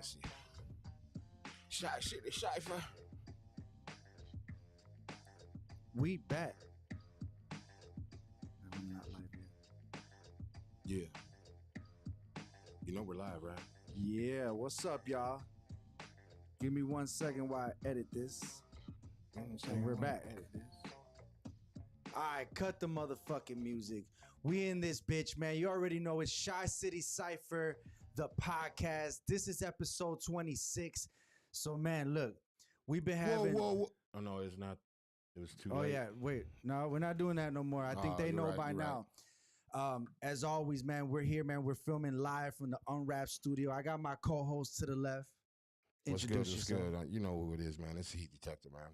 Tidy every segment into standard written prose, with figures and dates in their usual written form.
Let's see. Shy City Cypher. We back. I'm not live yet. Yeah. You know we're live, right? Yeah, what's up, y'all? Give me 1 second while I edit this. And we're back. All right, cut the motherfucking music. We in this bitch, man. You already know it's Shy City Cypher, the podcast. This is episode 26. So, man, look, we've been having... Whoa. Oh, no, it's not. It was too late. Oh, yeah. Wait. No, we're not doing that no more. I think they know right, by now. Right. As always, man, we're here, man. We're filming live from the Unwrapped studio. I got my co-host to the left. What's good? What's good? You know who it is, man. It's Heat Detector, man.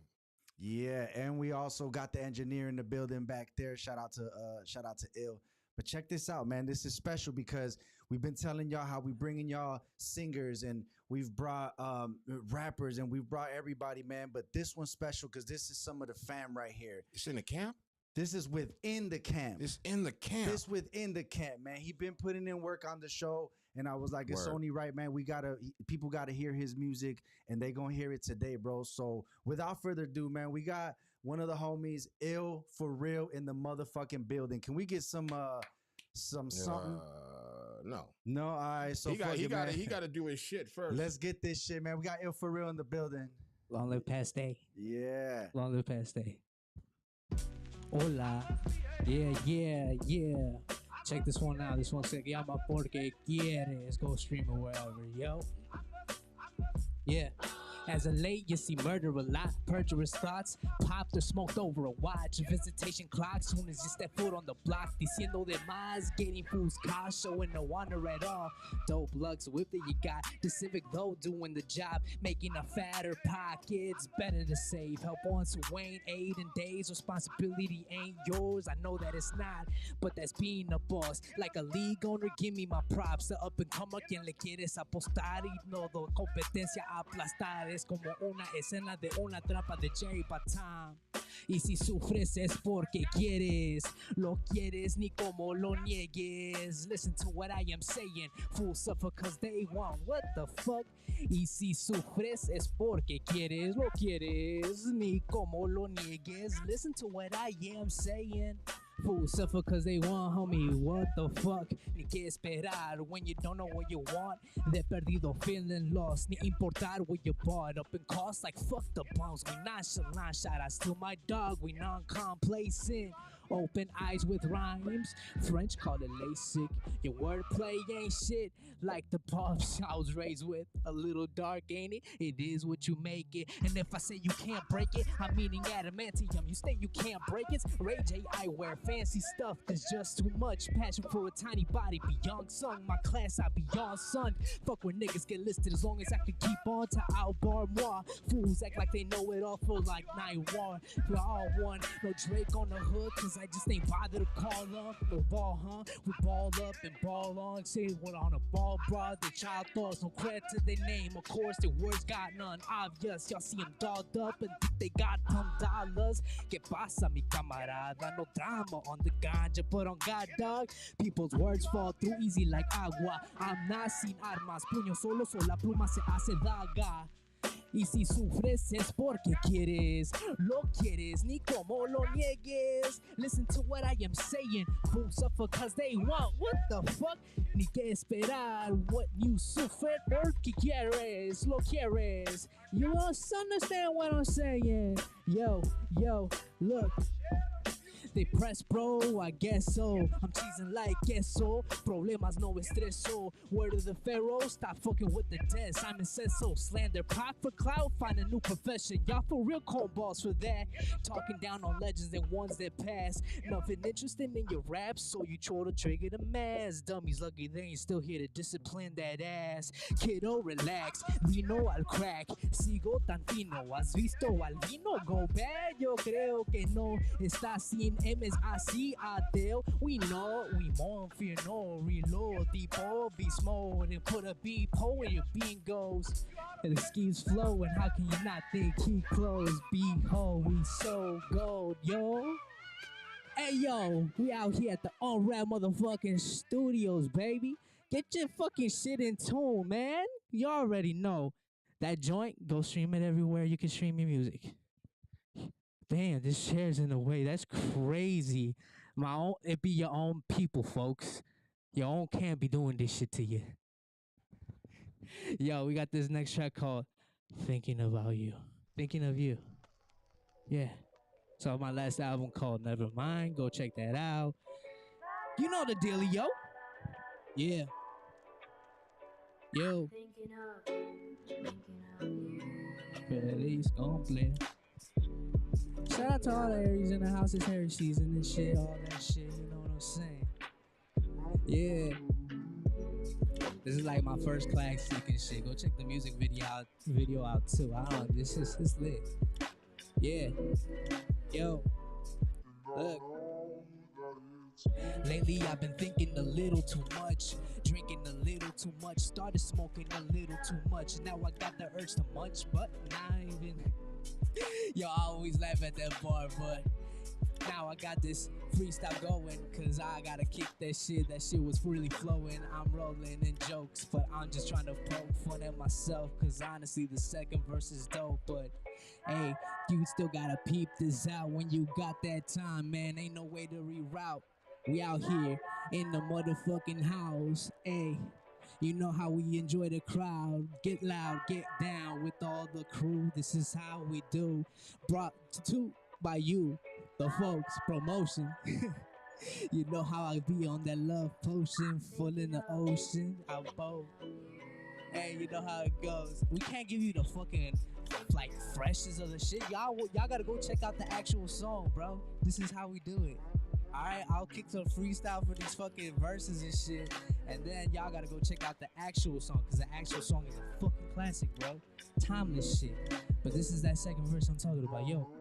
Yeah, and we also got the engineer in the building back there. Shout out to Ill. But check this out, man. This is special because we've been telling y'all how we bringing y'all singers and we've brought rappers and we've brought everybody, man. But this one's special because this is some of the fam right here. It's in the camp? This is within the camp. It's in the camp. This within the camp, man. He been putting in work on the show, and I was like, it's only right, man. People gotta hear his music, and they gonna hear it today, bro. So without further ado, man, we got one of the homies, Illphoreal, in the motherfucking building. Can we get some something? No. All right. So he got to do his shit first. Let's get this shit, man. We got Illphoreal in the building. Long live past day. Yeah. Long live past day. Hola. Yeah. Check this one out. This one se llama Porque Quieres. Go stream it wherever, yo. Yeah. As of late, you see murder a lot, perjurous thoughts, popped or smoked over a watch, visitation clock, soon as you step foot on the block, diciendo de más, getting fools caught, showing no honor at all, dope lugs whip that you got, the Civic though doing the job, making a fatter pockets, better to save, help on to Wayne, aid in days, responsibility ain't yours, I know that it's not, but that's being a boss, like a league owner, give me my props, the up and comer, quien le quieres apostar, y no do competencia aplastar, es como una escena de una trampa de Jerry Patton. Y si sufres es porque quieres, lo quieres ni como lo niegues. Listen to what I am saying, fools suffer cause they want, what the fuck? Y si sufres es porque quieres, lo quieres ni como lo niegues. Listen to what I am saying. Fools suffer cause they want, homie, what the fuck? Ni que esperar when you don't know what you want. De perdido, feeling lost, ni importar what you bought. Up in cost like fuck the bombs. We nonchalant, shout outs to my dog, we non-complacent. Open eyes with rhymes, French call it LASIK. Your wordplay ain't shit like the pops I was raised with. A little dark, ain't it? It is what you make it. And if I say you can't break it, I'm meaning adamantium. You state you can't break it. Ray J, I wear fancy stuff. There's just too much passion for a tiny body. Beyond sung, my class I beyond son. Fuck where niggas get listed as long as I can keep on to outbar moi. Fools act like they know it all for like night war. We're all one, no Drake on the hood, cause I just ain't bothered to call up. No ball, huh? We ball up and ball on. Say what on a ball, bro. The child thoughts, no credit to their name. Of course, their words got none obvious. Y'all see them dolled up and think they got some dollars. Que pasa, mi camarada? No drama on the ganja, but on God, dog. People's words fall through easy like agua. I'm not sin armas, puño solo, la pluma se hace daga. Y si sufres es porque quieres, lo quieres, ni como lo niegues. Listen to what I am saying, fools suffer cause they want, what the fuck? Ni que esperar, what you sufre porque quieres, lo quieres. You understand what I'm saying? Yo, look. They press bro, I guess so. I'm cheesing like queso. Problemas no estreso. Word of the pharaoh, stop fucking with the dead. Simon says so. Slander pop for clout, find a new profession. Y'all for real cold balls for that. Talking down on legends and ones that pass. Nothing interesting in your raps, so you try to trigger the mass. Dummies lucky they ain't still here to discipline that ass. Kiddo, relax. Vino al crack. Sigo tan fino. ¿Has visto al vino go bad? Yo creo que no. Está sin M's así ateo. We know, we mourn, fear no. Reload, depot, beast mode. And put a beep hole where your being goes. And the schemes flow, and how can you not think he closed? Behold, we so gold, yo. Hey yo, we out here at the Unwrapped motherfucking studios, baby. Get your fucking shit in tune, man. You already know. That joint, go stream it everywhere you can stream your music. Damn, this chair's in the way. That's crazy. It be your own people, folks. Your own can't be doing this shit to you. Yo, we got this next track called Thinking About You. Thinking of You. Yeah. So my last album called Nevermind. Go check that out. You know the deal, yo. Yeah. Yo. Feliz cumple. Shout out to all the Aries in the house. It's Harry season and shit. All that shit. You know what I'm saying? Yeah. This is like my first classic and shit. Go check the music video out too. I don't know. This is lit. Yeah. Yo. Look. Lately I've been thinking a little too much, drinking a little too much, started smoking a little too much. Now I got the urge to munch, but not even. Yo, I always laugh at that part, but now I got this freestyle going, cause I gotta kick that shit. That shit was freely flowing. I'm rolling in jokes, but I'm just trying to poke fun at myself, cause honestly the second verse is dope. But hey, you still gotta peep this out when you got that time, man. Ain't no way to reroute. We out here in the motherfucking house. Hey, you know how we enjoy the crowd. Get loud, get down with all the crew. This is how we do. Brought to by you, the folks. Promotion. You know how I be on that love potion, full in the ocean. I both. Hey, you know how it goes. We can't give you the fucking like freshness of the shit. Y'all gotta go check out the actual song, bro. This is how we do it. Alright, I'll kick some freestyle for these fucking verses and shit, and then y'all gotta go check out the actual song, cause the actual song is a fucking classic, bro. Timeless shit. But this is that second verse I'm talking about, yo.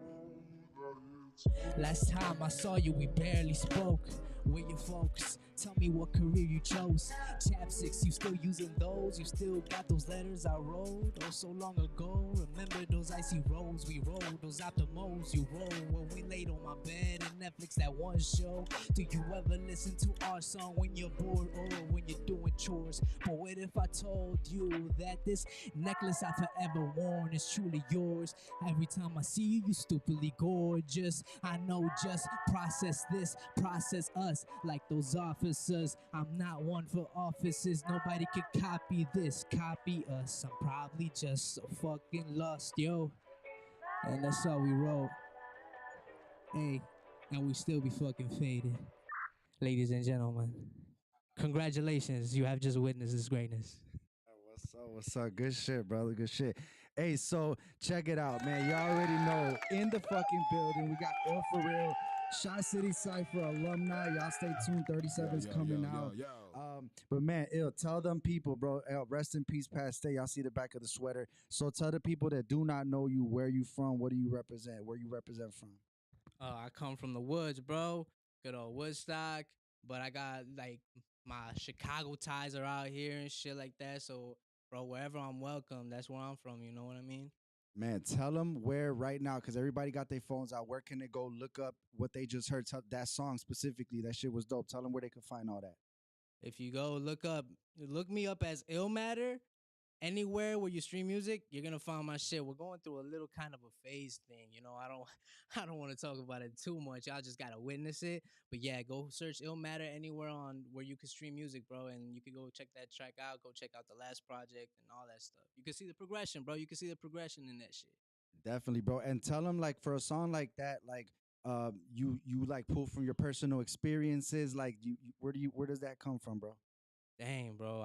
Last time I saw you, we barely spoke. Where your folks? Tell me what career you chose. Chapsticks, you still using those? You still got those letters I wrote oh so long ago? Remember those icy roads we rode? Those optimals you roll when we laid on my bed and Netflix that one show? Do you ever listen to our song when you're bored or when you're doing chores? But what if I told you that this necklace I forever worn is truly yours? Every time I see you, you stupidly gorgeous. I know, just process this, process us like those officers. I'm not one for offices. Nobody could copy this, copy us. I'm probably just so fucking lost, yo. And that's all we wrote. Hey, and we still be fucking faded. Ladies and gentlemen, congratulations. You have just witnessed this greatness. What's up? What's up? Good shit, brother. Good shit. Hey, so check it out, man. Y'all already know, in the fucking building, we got Illphoreal, Shot City Cypher alumni. Y'all stay tuned. 37's coming out. But man, tell them people, bro. Rest in peace, past day. Y'all see the back of the sweater. So tell the people that do not know you, where you from, what do you represent, where you represent from. I come from the woods, bro. Good old Woodstock. But I got like my Chicago ties are out here and shit like that. So, bro, wherever I'm welcome, that's where I'm from. You know what I mean? Man, tell them where right now, because everybody got their phones out. Where can they go look up what they just heard? That song specifically, that shit was dope. Tell them where they can find all that. If you go look me up as Illmatter. Anywhere where you stream music, you're gonna find my shit. We're going through a little kind of a phase thing, you know. I don't want to talk about it too much. Y'all just gotta witness it. But yeah, go search Illmatter anywhere on where you can stream music, bro, and you can go check that track out. Go check out the last project and all that stuff. You can see the progression, bro. You can see the progression in that shit. Definitely, bro. And tell them, like, for a song like that, like, you like pull from your personal experiences. Like, where does that come from, bro? Dang, bro.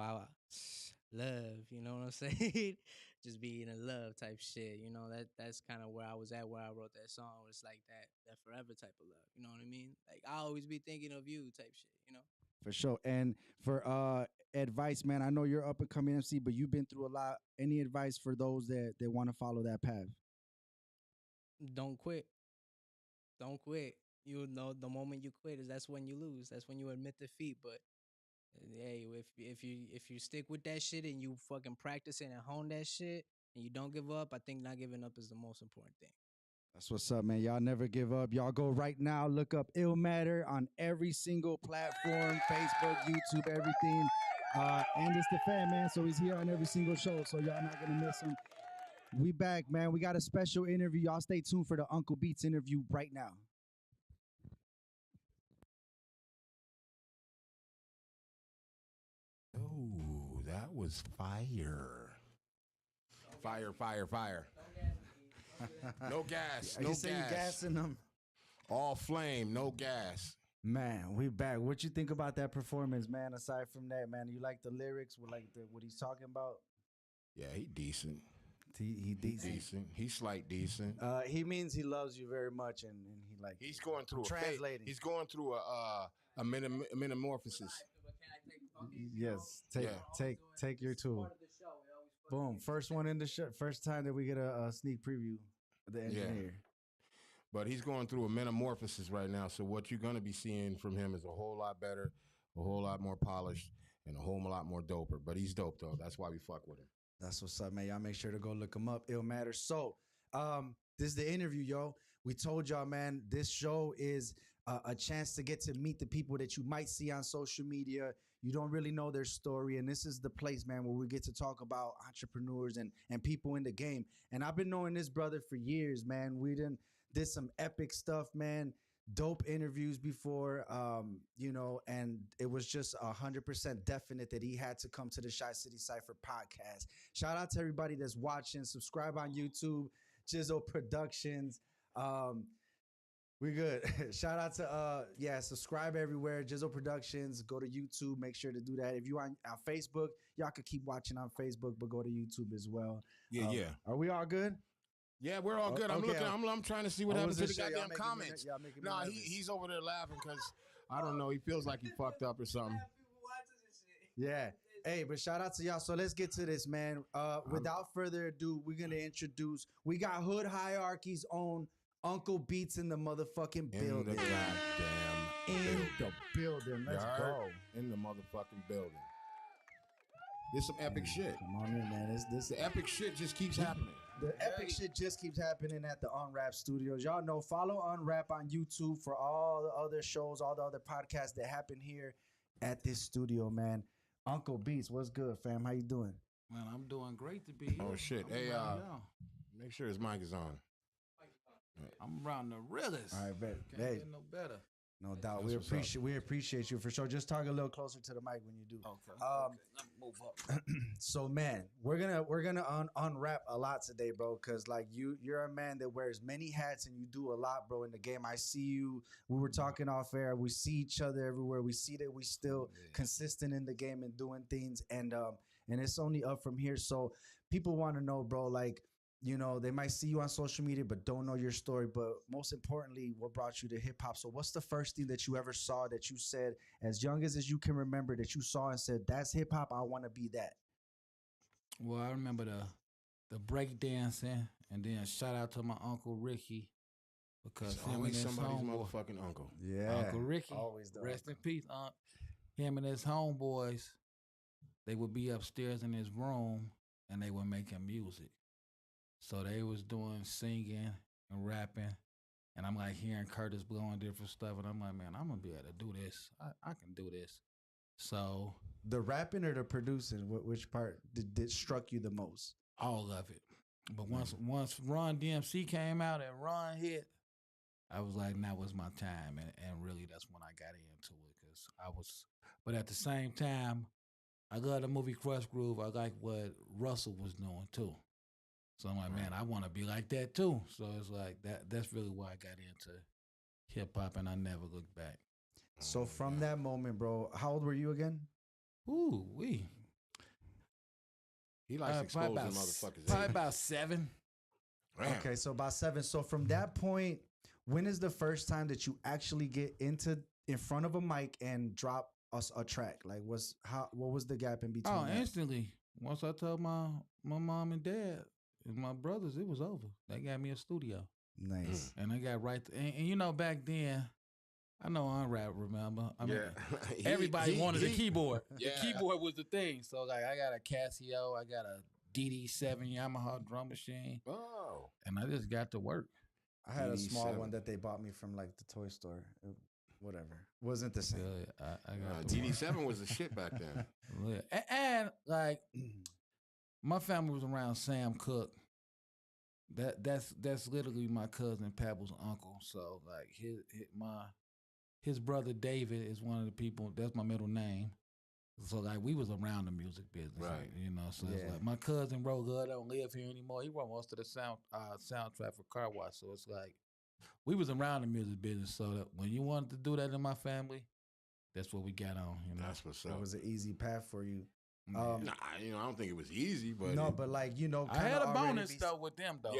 Love, you know what I'm saying? Just being in love type shit, you know. That's kind of where I was at, where I wrote that song. It's like that forever type of love, you know what I mean? Like, I always be thinking of you type shit, you know. For sure. And for advice, man, I know you're up and coming MC, but you've been through a lot. Any advice for those that want to follow that path? Don't quit. Don't quit. You know, the moment you quit that's when you lose. That's when you admit defeat. But hey, if you stick with that shit and you fucking practice it and hone that shit and you don't give up, I think not giving up is the most important thing. That's what's up, man. Y'all never give up. Y'all go right now. Look up Illmatter on every single platform, Facebook, YouTube, everything. And it's the fan, man. So he's here on every single show. So y'all not gonna miss him. We back, man. We got a special interview. Y'all stay tuned for the Uncle Beats interview right now. Oh, that was fire. Fire. No gas. You say you gassing them? All flame, no gas. Man, we back. What you think about that performance, man? Aside from that, man, you like the lyrics? What he's talking about? Yeah, he decent. He decent. He's slight decent. He means he loves you very much, and he like. He's going through translating. He's going through a metamorphosis. Yes, take your tool. Boom, first one in the show. First time that we get a sneak preview of the engineer. Yeah. But he's going through a metamorphosis right now. So what you're going to be seeing from him is a whole lot better, a whole lot more polished, and a whole lot more doper. But he's dope, though. That's why we fuck with him. That's what's up, man. Y'all make sure to go look him up. Ill Matter. So, this is the interview, yo. We told y'all, man, this show is a chance to get to meet the people that you might see on social media. You don't really know their story. And this is the place, man, where we get to talk about entrepreneurs and people in the game. And I've been knowing this brother for years, man. We did some epic stuff, man. Dope interviews before, and it was just 100% definite that he had to come to the Shy City Cypher podcast. Shout out to everybody that's watching. Subscribe on YouTube, Jizzle Productions. We good. Shout out to subscribe everywhere. Jizzle Productions. Go to YouTube. Make sure to do that. If you on Facebook, y'all could keep watching on Facebook, but go to YouTube as well. Yeah. Are we all good? Yeah, we're all good. I'm okay. looking. I'm trying to see what happens to the goddamn making comments. No, he's over there laughing because I don't know. He feels like he fucked up or something. Yeah. Hey, but shout out to y'all. So let's get to this, man. Without further ado, we're gonna introduce. We got Hood Hierarchy's own Uncle Beats in the motherfucking building. In the building. Let's go. In the motherfucking building. This some epic shit. Come on in, man. The epic shit just keeps happening. The epic shit just keeps happening at the Unwrap Studios. Y'all know, follow Unwrap on YouTube for all the other shows, all the other podcasts that happen here at this studio, man. Uncle Beats, what's good, fam? How you doing? Man, I'm doing great to be here. Oh, shit. Hey, make sure his mic is on. I'm around the realest. All right, bet. Can't get no better. No doubt. We appreciate you for sure. Just talk a little closer to the mic when you do. Okay. Move up. So, man, we're gonna unwrap a lot today, bro. Cause like you're a man that wears many hats and you do a lot, bro, in the game. I see you. We were talking off air. We see each other everywhere. We see that we still consistent in the game and doing things, and it's only up from here. So people want to know, bro, like. You know, they might see you on social media, but don't know your story. But most importantly, what brought you to hip hop? So what's the first thing that you ever saw that you said, as young as you can remember, that you saw and said, that's hip hop, I want to be that? Well, I remember the break dancing, and then shout out to my Uncle Ricky. Because it's him always and his somebody's homeboy, motherfucking uncle. Yeah. Uncle Ricky, always the rest uncle. in peace, Unc. Him and his homeboys, they would be upstairs in his room, and they were making music. So they was doing singing and rapping, and I'm like hearing Curtis blowing different stuff, and I'm like, man, I'm gonna be able to do this. I can do this. So the rapping or the producing, which part did struck you the most? All of it. But once Run DMC came out and Run hit, I was like, now was my time, and really that's when I got into it, because I was. But at the same time, I love the movie Crush Groove. I like what Russell was doing too. So I'm like, man, I want to be like that too. So it's like that's really why I got into hip hop, and I never looked back. So from that moment, bro, how old were you again? Ooh, He likes exposing motherfuckers. Probably about 7. Damn. Okay, so about 7. So from that point, when is the first time that you actually get in front of a mic and drop us a track? Like, what was the gap in between? Oh, instantly. Once I told my mom and dad and my brothers, it was over. They got me a studio. Nice. And I got right and you know, back then, I know Unwrap, remember? I mean, everybody wanted a keyboard. Yeah. The keyboard was the thing. So like, I got a Casio, I got a DD7 Yamaha drum machine. Oh. And I just got to work. I had a small 87. one that they bought me from like the toy store. It whatever. Wasn't the same. Yeah, I got the DD7 was the shit back then. Yeah. And like my family was around Sam Cooke. That's literally my cousin Pabble's uncle. So like his brother David is one of the people. That's my middle name. So like we was around the music business, Right. You know. So Yeah. it's like my cousin Ro Good don't live here anymore. He wrote most of the soundtrack for Car Wash. So it's like we was around the music business. So that when you wanted to do that in my family, that's what we got on. You know. That's what's It up. was an easy path for you. Yeah. Nah, I don't think it was easy, but No, but like I had a bonus though with them though.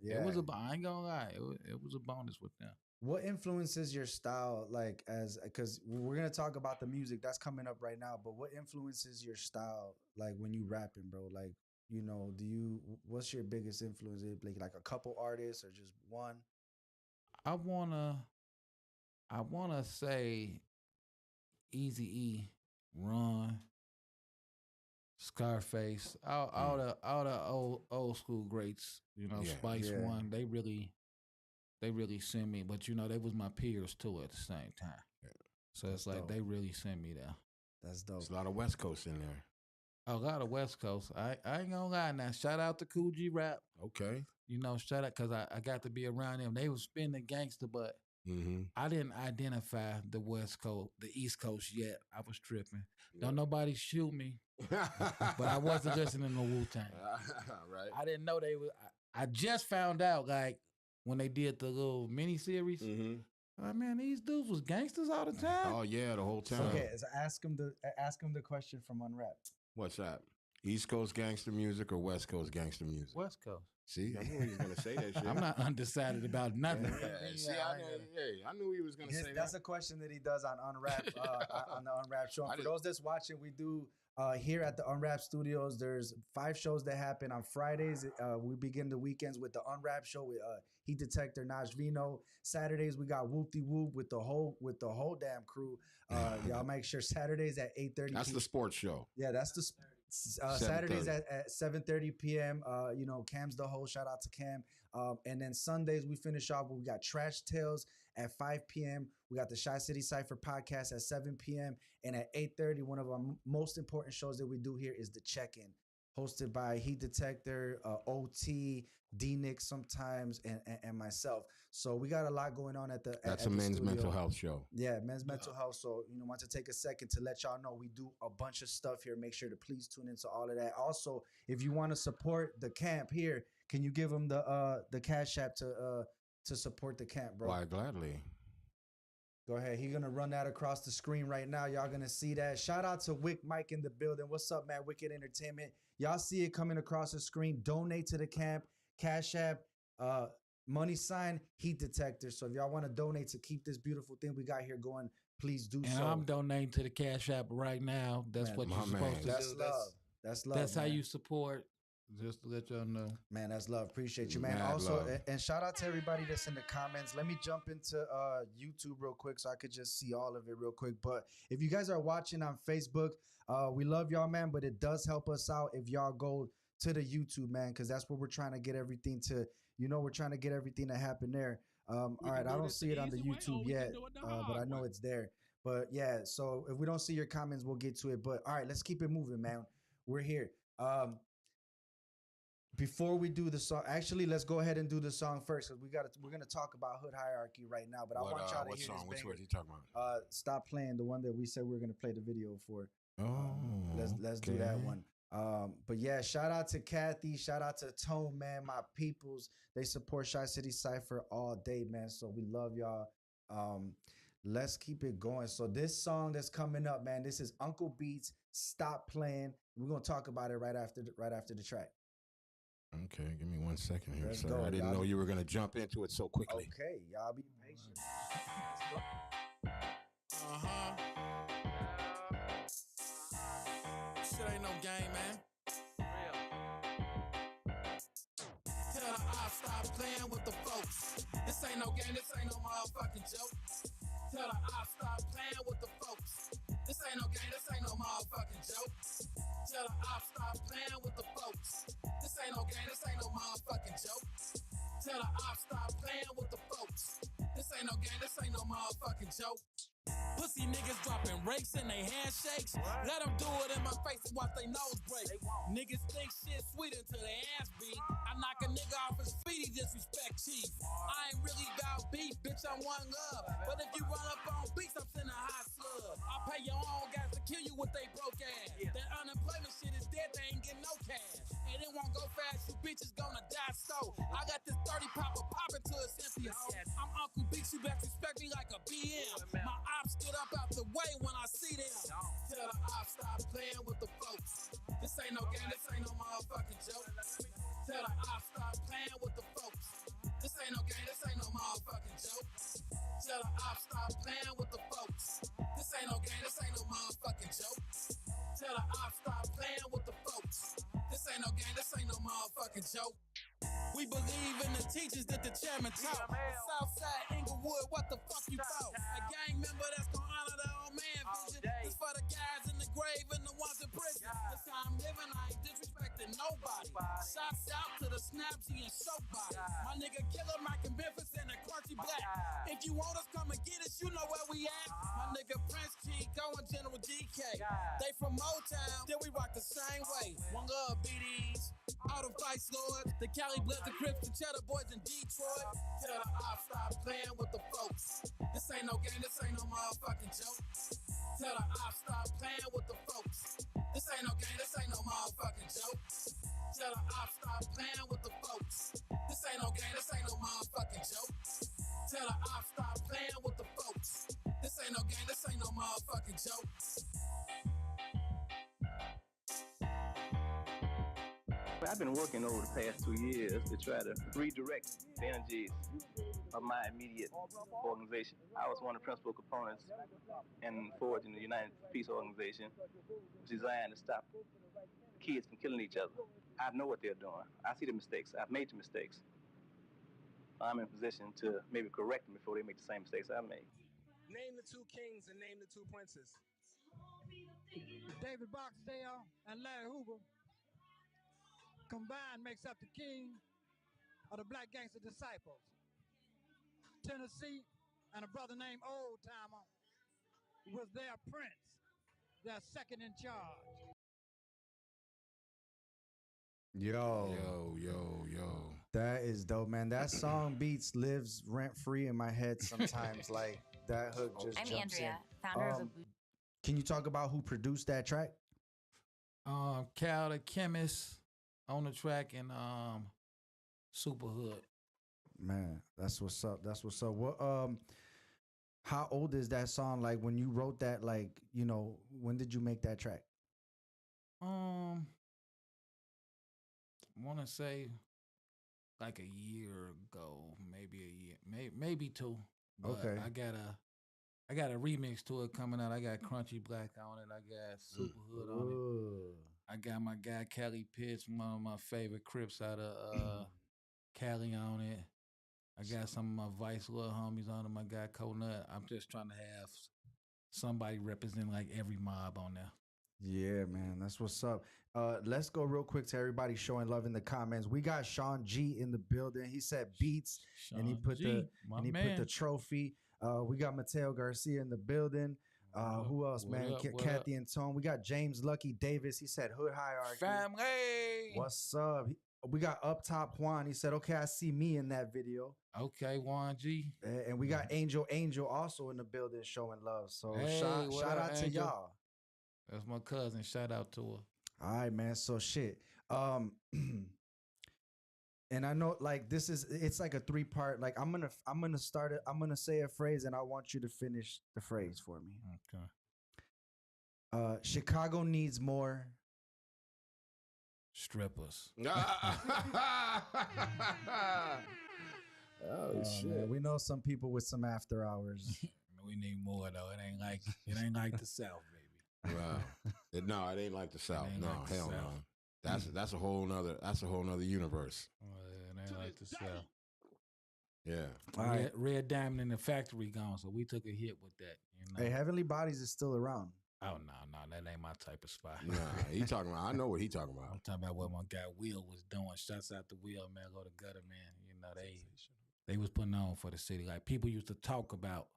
Yeah. It was I ain't gonna lie. It was a bonus with them. What influences your style, like because we're gonna talk about the music that's coming up right now, but what influences your style, like when you rapping, bro? Like, what's your biggest influence? Is it like a couple artists or just one? I wanna say Eazy-E, Run, Scarface, all the old school greats, Yeah. Spice Yeah. One, they really sent me, but they was my peers too at the same time. Yeah. So That's it's like dope. they really sent me there. That's dope. There's a lot of West Coast in there. A lot of West Coast. I ain't gonna lie now. Shout out to Cool G Rap. Okay. Shout out because I got to be around them. They was spinning gangster, but Mm-hmm. I didn't identify the West Coast, the East Coast yet. I was tripping. Don't nobody shoot me, but I wasn't listening to Wu-Tang. Right. I didn't know they were. I just found out like when they did the little mini series. Mm-hmm. Oh man, these dudes was gangsters all the time. Oh yeah, the whole time. Okay, so ask him the question from Unwrapped. What's that? East Coast gangster music or West Coast gangster music? West Coast. See, I knew he was gonna say that shit. I'm not undecided about nothing. Yeah, see, I knew he was gonna say That's that. a question that he does on Unwrapped on the Unwrapped show. And I for didn't- those that's watching, we do here at the Unwrapped Studios. There's 5 shows that happen on Fridays. We begin the weekends with the Unwrapped show with Heat Detector, Naj Vino. Saturdays we got Whoop De Whoop with the whole damn crew. Y'all make sure Saturdays at 8:30. That's the sports show. Yeah, that's the Saturdays at 7:30 p.m. Cam's the host. Shout out to Cam. And then Sundays we finish off. We got Trash Tales at 5 p.m. We got the Shy City Cypher podcast at 7 p.m. And at 8:30, one of our most important shows that we do here is the Check-In, hosted by Heat Detector, OT, D-Nick sometimes, and myself. So we got a lot going on at the That's at a the men's studio. mental health show. Yeah, men's mental health. So, want to take a second to let y'all know we do a bunch of stuff here. Make sure to please tune into all of that. Also, if you want to support the camp here, can you give them the Cash App to support the camp, bro? Why, gladly. Go ahead. He's going to run that across the screen right now. Y'all going to see that. Shout out to Wick Mike in the building. What's up, man? Wicked Entertainment. Y'all see it coming across the screen. Donate to the camp. Cash App. Money sign, Heat Detector. So if y'all want to donate to keep this beautiful thing we got here going, please do And so. I'm donating to the Cash App right now. That's Man, what you're my supposed man. to That's do. love. That's love. That's how man. you support. Just to let y'all know. Man, that's love. Appreciate you, man. Mad Also, love. and shout out to everybody that's in the comments. Let me jump into YouTube real quick so I could just see all of it real quick. But if you guys are watching on Facebook, we love y'all, man. But it does help us out if y'all go to the YouTube, man, because that's where we're trying to get everything to, we're trying to get everything to happen there. All right, I don't see it on the YouTube yet, but I know it's there. But yeah, so if we don't see your comments, we'll get to it. But all right, let's keep it moving, man. We're here. Before we do the song, actually, let's go ahead and do the song first because we're gonna talk about Hood Hierarchy right now. But I want y'all to what hear song? this Which banger. one are you talking about? Stop Playing, the one that we said we were gonna play the video for. Oh, Let's do that one. But yeah, shout out to Kathy, shout out to Tone, man, my peoples. They support Shy City Cypher all day, man. So we love y'all. Let's keep it going. So this song that's coming up, man, this is Uncle Beats, Stop Playing. We're gonna talk about it right after the track. Okay, give me 1 second here, Let's sir. go, I didn't y'all. know you were gonna jump into it so quickly. Okay, y'all be patient. Shit ain't no game, man. Tell the ops stop playing with the folks. This ain't no game, this ain't no motherfucking joke. Tell the ops stop playing with the folks. This ain't no game, this ain't no motherfucking joke. Tell the ops stop playing with the folks. This ain't no game, this ain't no motherfucking joke. Tell the ops stop playing with the folks. This ain't no game, this ain't no motherfucking joke. Pussy niggas dropping rakes in they handshakes. Let them do it in my face and watch they nose break. Niggas think shit sweet until they ass beat. I knock a nigga off his feet, he disrespect chief. I ain't really about beef, bitch, I'm one love. But if you run up on beats, I'm sending a hot slug. I'll pay your own guys to kill you with they broke ass. That unemployment shit is dead, they ain't getting no cash. And it won't go fast, you bitches gonna die slow. I got this 30 popper poppin' to a empty hoe. I'm Uncle Beats, you best respect me like a BM. My ops get up out the way when I see them. Tell the ops stop playing with the folks. This ain't no game, this ain't no motherfucking joke. Tell the ops stop playing with the folks. This ain't no game, this ain't no motherfucking joke. Tell the ops stop playing with the folks. This ain't no game, this ain't no motherfucking joke. Tell the ops stop playing with the folks. This ain't no game, this ain't no motherfucking joke. We believe in the teachers that the chairman taught. Southside Inglewood, what the fuck you thought? A gang member that's gonna honor their old man vision. This for the guys in the grave and the ones in prison. This how I'm living, I ain't disrespecting nobody. Shots out to the Snapsy and Soapbody. My nigga Killer Mike and Memphis and the Crunchy Black. If you want us, come and get us, you know where we at. My nigga Prince Chico and General GK. They from Motown, then we rock the same way. One love, BDs. All the Vice Lords, the Cali Bloods, the Crips, the Cheddar Boys in Detroit. Tell the ops stop playing with the folks. This ain't no game, this ain't no motherfucking joke. Tell the ops stop playing with the folks. This ain't no game, this ain't no motherfucking joke. Tell the ops stop playing with the folks. This ain't no game, this ain't no motherfucking joke. Tell the ops stop playing with the folks. This ain't no game, this ain't no motherfucking joke. I've been working over the past 2 years to try to redirect the energies of my immediate organization. I was one of the principal components in forging the United Peace Organization, designed to stop kids from killing each other. I know what they're doing. I see the mistakes. I've made the mistakes. I'm in position to maybe correct them before they make the same mistakes I made. Name the two kings and name the two princes. David Barksdale and Larry Hoover combined makes up the king of the Black Gangster Disciples. Tennessee and a brother named Old Timer was their prince, their second in charge. Yo. That is dope, man. That song beats lives rent free in my head sometimes. Like that hook just I'm jumps Andrea, in. founder of Can you talk about who produced that track? Cal the Chemist on the track and Super Hood. Man, that's what's up. That's what's up. What how old is that song? Like when you wrote that, like, you know, when did you make that track? Want to say like a year ago, maybe a year, maybe two. But Okay. I got a remix to it coming out. I got Crunchy Black on it. I got Super Hood on it. I got my guy Cali Pitts, one of my favorite Crips out of Cali on it. I got some of my Vice little homies on it. My guy Conut. I'm just trying to have somebody represent like every mob on there. Yeah, man, that's what's up. Let's go real quick to everybody showing love in the comments. We got Sean G in the building. He said beats, and he put put the trophy. We got Mateo Garcia in the building. Who else, man? Kathy and Tone. We got James Lucky Davis. He said hood hierarchy. Family. What's up? We got Up Top Juan. He said, okay, I see me in that video. Okay, Juan G. And we got Angel also in the building showing love. So Hey, shout out to Angel? y'all. That's my cousin. Shout out to her. All right, man. So shit. And I know like it's like a 3-part. Like I'm gonna start it. I'm gonna say a phrase and I want you to finish the phrase for me. Okay. Chicago needs more strippers. Oh shit. Man, we know some people with some after hours. We need more though. It ain't like the South, baby. Wow. No, it ain't like the South. ain't No, like the hell South. no. That's a whole nother universe. It ain't like the South. Yeah. Red Diamond in the Factory gone, so we took a hit with that. You know? Hey, Heavenly Bodies is still around. Oh no, that ain't my type of spot. Nah, he talking about. I know what he talking about. I'm talking about what my guy Will was doing. Shouts out to Will, man. Go to Gutter, man. You know they was putting on for the city. Like people used to talk about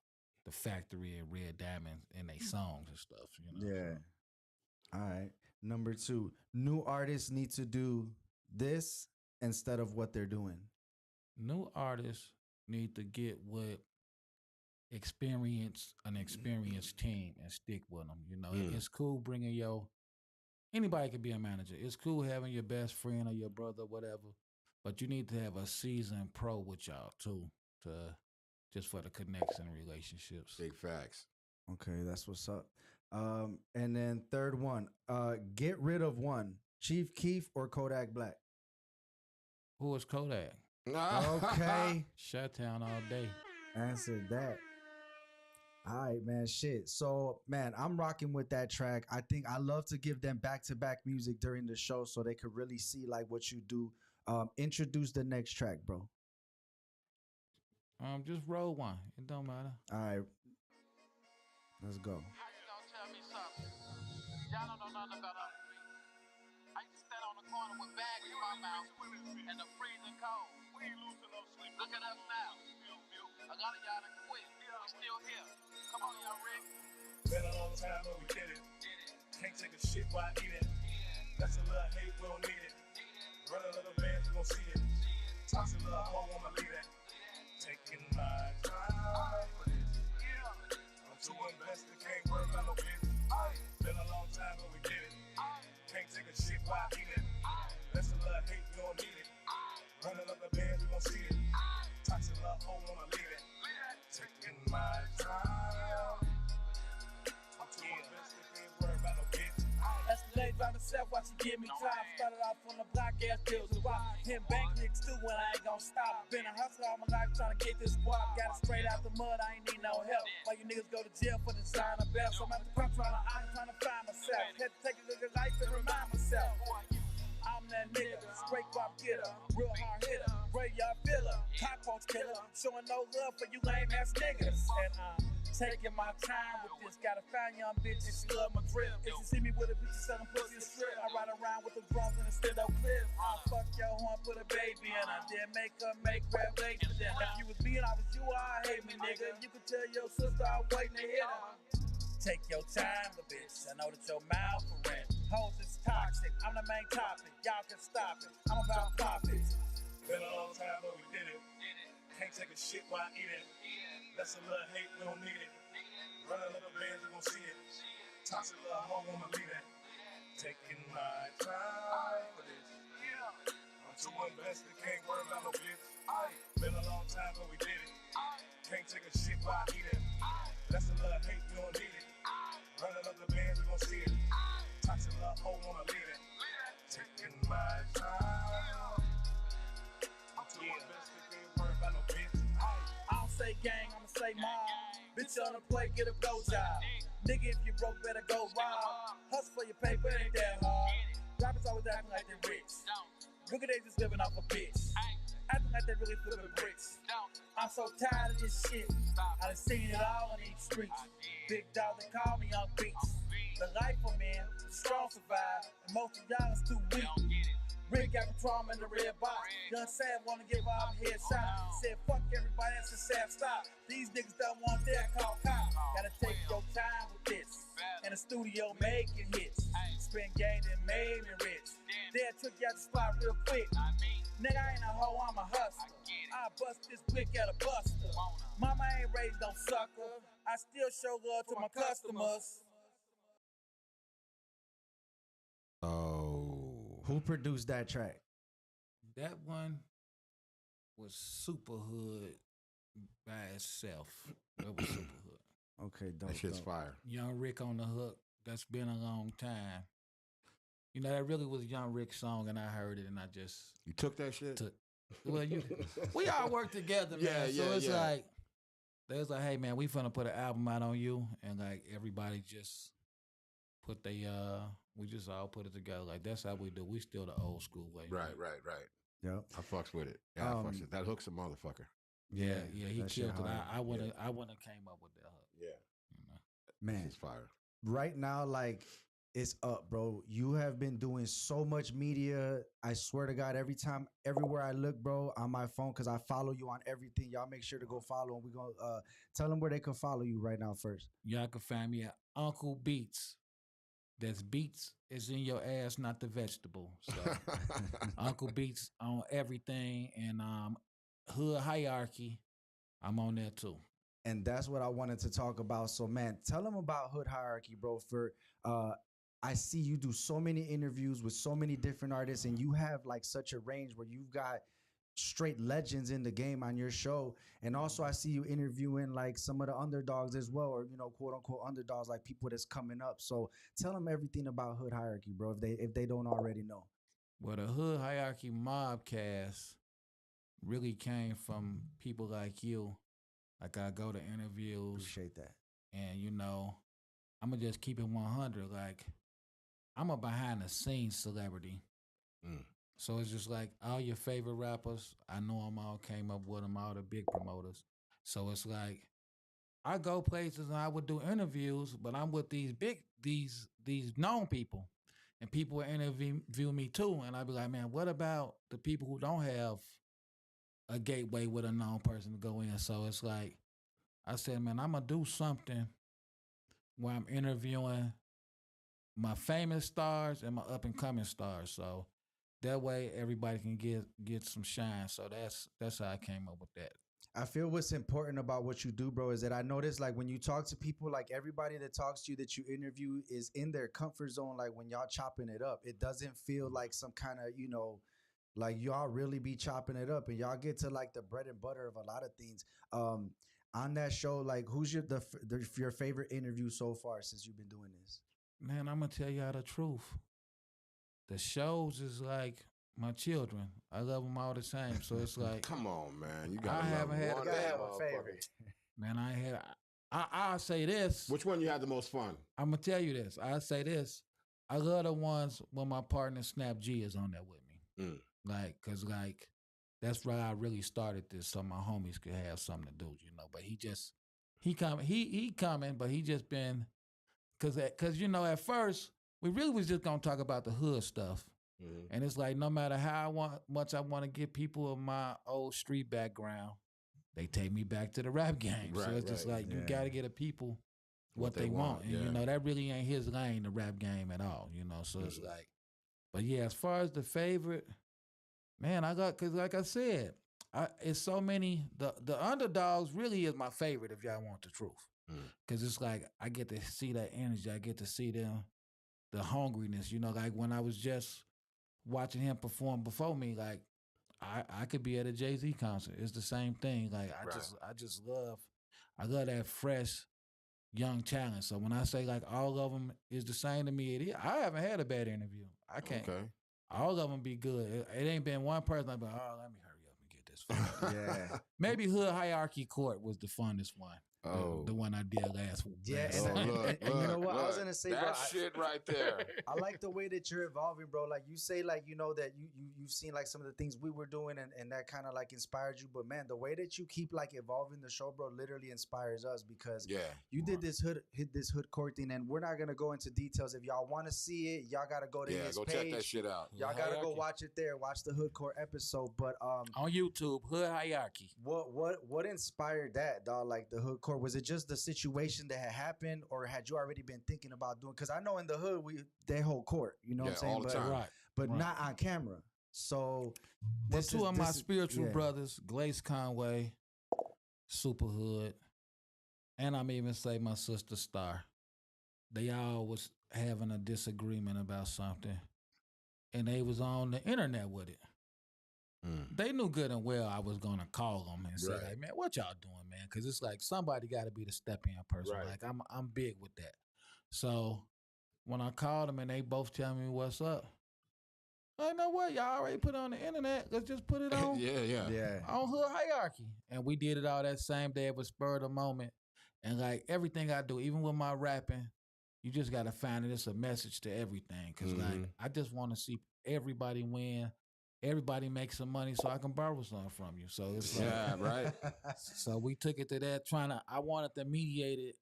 the Factory and Red Diamond in their songs and stuff. You know. Yeah. All right. Number 2, new artists need to do this instead of what they're doing. New artists need to get with an experienced team and stick with them. You know, it's cool bringing anybody can be a manager. It's cool having your best friend or your brother, whatever, but you need to have a seasoned pro with y'all too, just for the connection relationships. Big facts. Okay, that's what's up. And then third one, get rid of one, Chief Keef or Kodak Black. Who is Kodak? Okay. Shutdown all day. Answered that. All right, man. Shit. So, man, I'm rocking with that track. I think I love to give them back-to-back music during the show so they could really see like what you do. Introduce the next track, bro. Just roll one. It don't matter. All right. Let's go. How you gonna tell me something? Y'all don't know nothing about us. I used to stand on the corner with bags in my mouth and the freezing cold. We ain't losing no sleep. Look at us now. A lot of y'all done quit. We still here. Come on, y'all ready? Been a long time, but we did it. Can't take a shit while eating. That's a little hate, we don't need it. Run a little band, we gon' see it. Toss a little hoe, I'ma leave it. Taking my time for this. I'm too invested, can't worry about no business. Been a long time, but we did it. Can't take a shit while eating. That's a little hate, we don't need it. Run a little band, we gon' see it. Toss a little hoe, I'ma leave it. Taking my time. I'm too invested, can't worry about no business. Escalade by myself, watch you give me time. Started off on the block, ass deals with rock. Hit bank nicks too when I ain't gon' stop. Been a hustler all my life trying to get this guap. Got it straight out the mud, I ain't need no help. Why you niggas go to jail for designer belts? I'm at the pump trying to find myself. Had to take a look at life and remind myself. I'm that nigga, straight guap getter, real hard hitter, graveyard filler, top post killer, showing no love for you lame ass niggas. And I'm taking my time with this. Gotta find young bitches, she love my drip. If you see me with a bitch selling pussy and strip, I ride around with the drums and the stand-up clips. I fuck your horn, put a baby in her, then make her make rap late for them. If you was me and I was you, I hate me, nigga. You could tell your sister I'm waiting to hit her. Take your time, the bitch. I know that your mouth for rent. Hoes is toxic. I'm the main topic. Y'all can stop it. I'm about profits. Been a long time, but we did it. Can't take a shit while eating. That's a little hate, we don't need it. Run a little band, you gon' see it. Toss a little hoe, I'ma leave it. Taking my time for this. I'm too invested, can't worry about no business. Been a long time, but we did it. Can't take a shit while eating. That's a little hate, we don't need it. Run a little band, you gon' see it. Toss a little hoe, I'ma leave it. Taking my time. I'm too invested, can't worry about no business. I don't say gang, I'ma say mom. Bitch on the plate, get a blowjob. Nigga, if you broke, better go rob. Hustle for your paper, it ain't that hard. Rappers always acting like they're rich. Look at they just living off a bitch. Acting like they really flipping bricks. I'm so tired of this shit. I done seen it all on these streets. Big dog, they call me on beats. The life of man, the strong survive, and most of y'all is too weak. Rick got the trauma in the red box. Young Sad wanna give off a headshot. Said fuck everybody, that's a sad stop. These niggas don't want that, call cops. Gotta take your time with this. In the studio making hits. Spin game that made me rich. They'll trick you out the spot real quick. Nigga, I ain't a hoe, I'm a hustler. I bust this quick at a buster. Mama ain't raised no sucker. I still show love to my customers. Oh. Who produced that track? That one was Super Hood by itself. That was Super Hood. Okay, dope. That shit's dope. fire. Young Rick on the hook. That's been a long time. You know, that really was a Young Rick song, and I heard it, and I just You took that shit? took. Well, we all work together, man. Yeah, so it's yeah. like, they was like, hey, man, we finna put an album out on you, and like everybody just put we just all put it together. Like that's how we do. We still the old school way. Right. Yep. I fucks with it. Yeah, I fucks with it. That hook's a motherfucker. Yeah, he that shit killed it. hard. I wouldn't have came up with that hook. Yeah. You know? Man, It's fire. right now, like is up, bro. You have been doing so much media. I swear to God, everywhere I look, bro, on my phone, because I follow you on everything. Y'all make sure to go follow, and we're going to tell them where they can follow you right now first. Y'all can find me at Uncle Beats. That's beats is in your ass, not the vegetable. So Uncle Beats on everything, and Hood Hierarchy, I'm on there too. And that's what I wanted to talk about. So, man, tell them about Hood Hierarchy, bro. I see you do so many interviews with so many different artists, and you have like such a range where you've got straight legends in the game on your show. And also I see you interviewing like some of the underdogs as well, or, you know, quote unquote underdogs, like people that's coming up. So tell them everything about Hood Hierarchy, bro, if they don't already know. Well, the Hood Hierarchy Mobcast really came from people like you. Like, I go to interviews. Appreciate that. And, you know, I'm going to just keep it 100. Like, I'm a behind-the-scenes celebrity. So it's just like all your favorite rappers, I know them all, came up with them, all the big promoters. So it's like I go places and I would do interviews, but I'm with these known people. And people will interview me too. And I'd be like, man, what about the people who don't have a gateway with a known person to go in? So it's like, I said, man, I'm going to do something where I'm interviewing my famous stars and my up-and-coming stars. So that way everybody can get some shine. So that's how I came up with that. I feel what's important about what you do, bro, is that I notice like when you talk to people, like everybody that talks to you that you interview is in their comfort zone. Like when y'all chopping it up, it doesn't feel like some kind of, you know, like y'all really be chopping it up and y'all get to like the bread and butter of a lot of things. On that show, like who's your favorite interview so far since you've been doing this? Man, I'm going to tell y'all the truth. The shows is like my children. I love them all the same. So it's like, come on, man. You got I haven't had one. You gotta have a favorite. Man, I'll say this. Which one you had the most fun? I'm going to tell you this. I'll say this. I love the ones when my partner Snap G is on there with me. Like, cause like, that's why I really started this so my homies could have something to do, you know. But he coming, but he just been, cause you know, at first we really was just gonna talk about the hood stuff. And it's like, no matter how much I want to get people of my old street background, they take me back to the rap game. Right, so it's just like, you got to get a people what they want. And, you know, that really ain't his lane, the rap game at all, you know. So it's like, but yeah, as far as the favorite, man, because like I said, it's so many, the underdogs really is my favorite if y'all want the truth. Because it's like, I get to see that energy. I get to see them, the hungriness, you know, like when I was just watching him perform before me, like I could be at a Jay-Z concert. It's the same thing. Like I love that fresh young talent. So when I say like all of them is the same to me, I haven't had a bad interview. I can't. Okay. All of them be good. It ain't been one person I've been, oh, let me hurry up and get this fun. Yeah. Maybe Hood Hierarchy Court was the funnest one. Oh, the one I did last week. Yeah, and you know what I was gonna say, that bro, shit right there. I like the way that you're evolving, bro. Like you say, like you know that you've seen like some of the things we were doing, and that kind of like inspired you. But man, the way that you keep like evolving the show, bro, literally inspires us because you did this hood court thing, and we're not gonna go into details. If y'all want to see it, y'all gotta go to his page. Check that shit out. Y'all gotta go watch it there. Watch the hood court episode. But on YouTube, Hood Hierarchy. What inspired that, dog? Like the hood court, was it just the situation that had happened, or had you already been thinking about doing? Because I know in the hood they hold court, you know what I'm saying, all the time. But not on camera. So two of my spiritual brothers, Glace Conway, Super Hood, and I'm even say my sister Star, they all was having a disagreement about something, and they was on the internet with it. They knew good and well I was gonna call them and say, like, man, what y'all doing, man? Because it's like somebody got to be the step-in person. Like I'm big with that. So when I called them and they both tell me what's up, I know what y'all already put it on the internet. Let's just put it on. On Hood Hierarchy, and we did it all that same day. It was spur of the moment, and like everything I do, even with my rapping, you just gotta find it. It's a message to everything. Because like I just want to see everybody win. Everybody makes some money so I can borrow something from you. So it's like, right. So we took it to that, I wanted to mediate it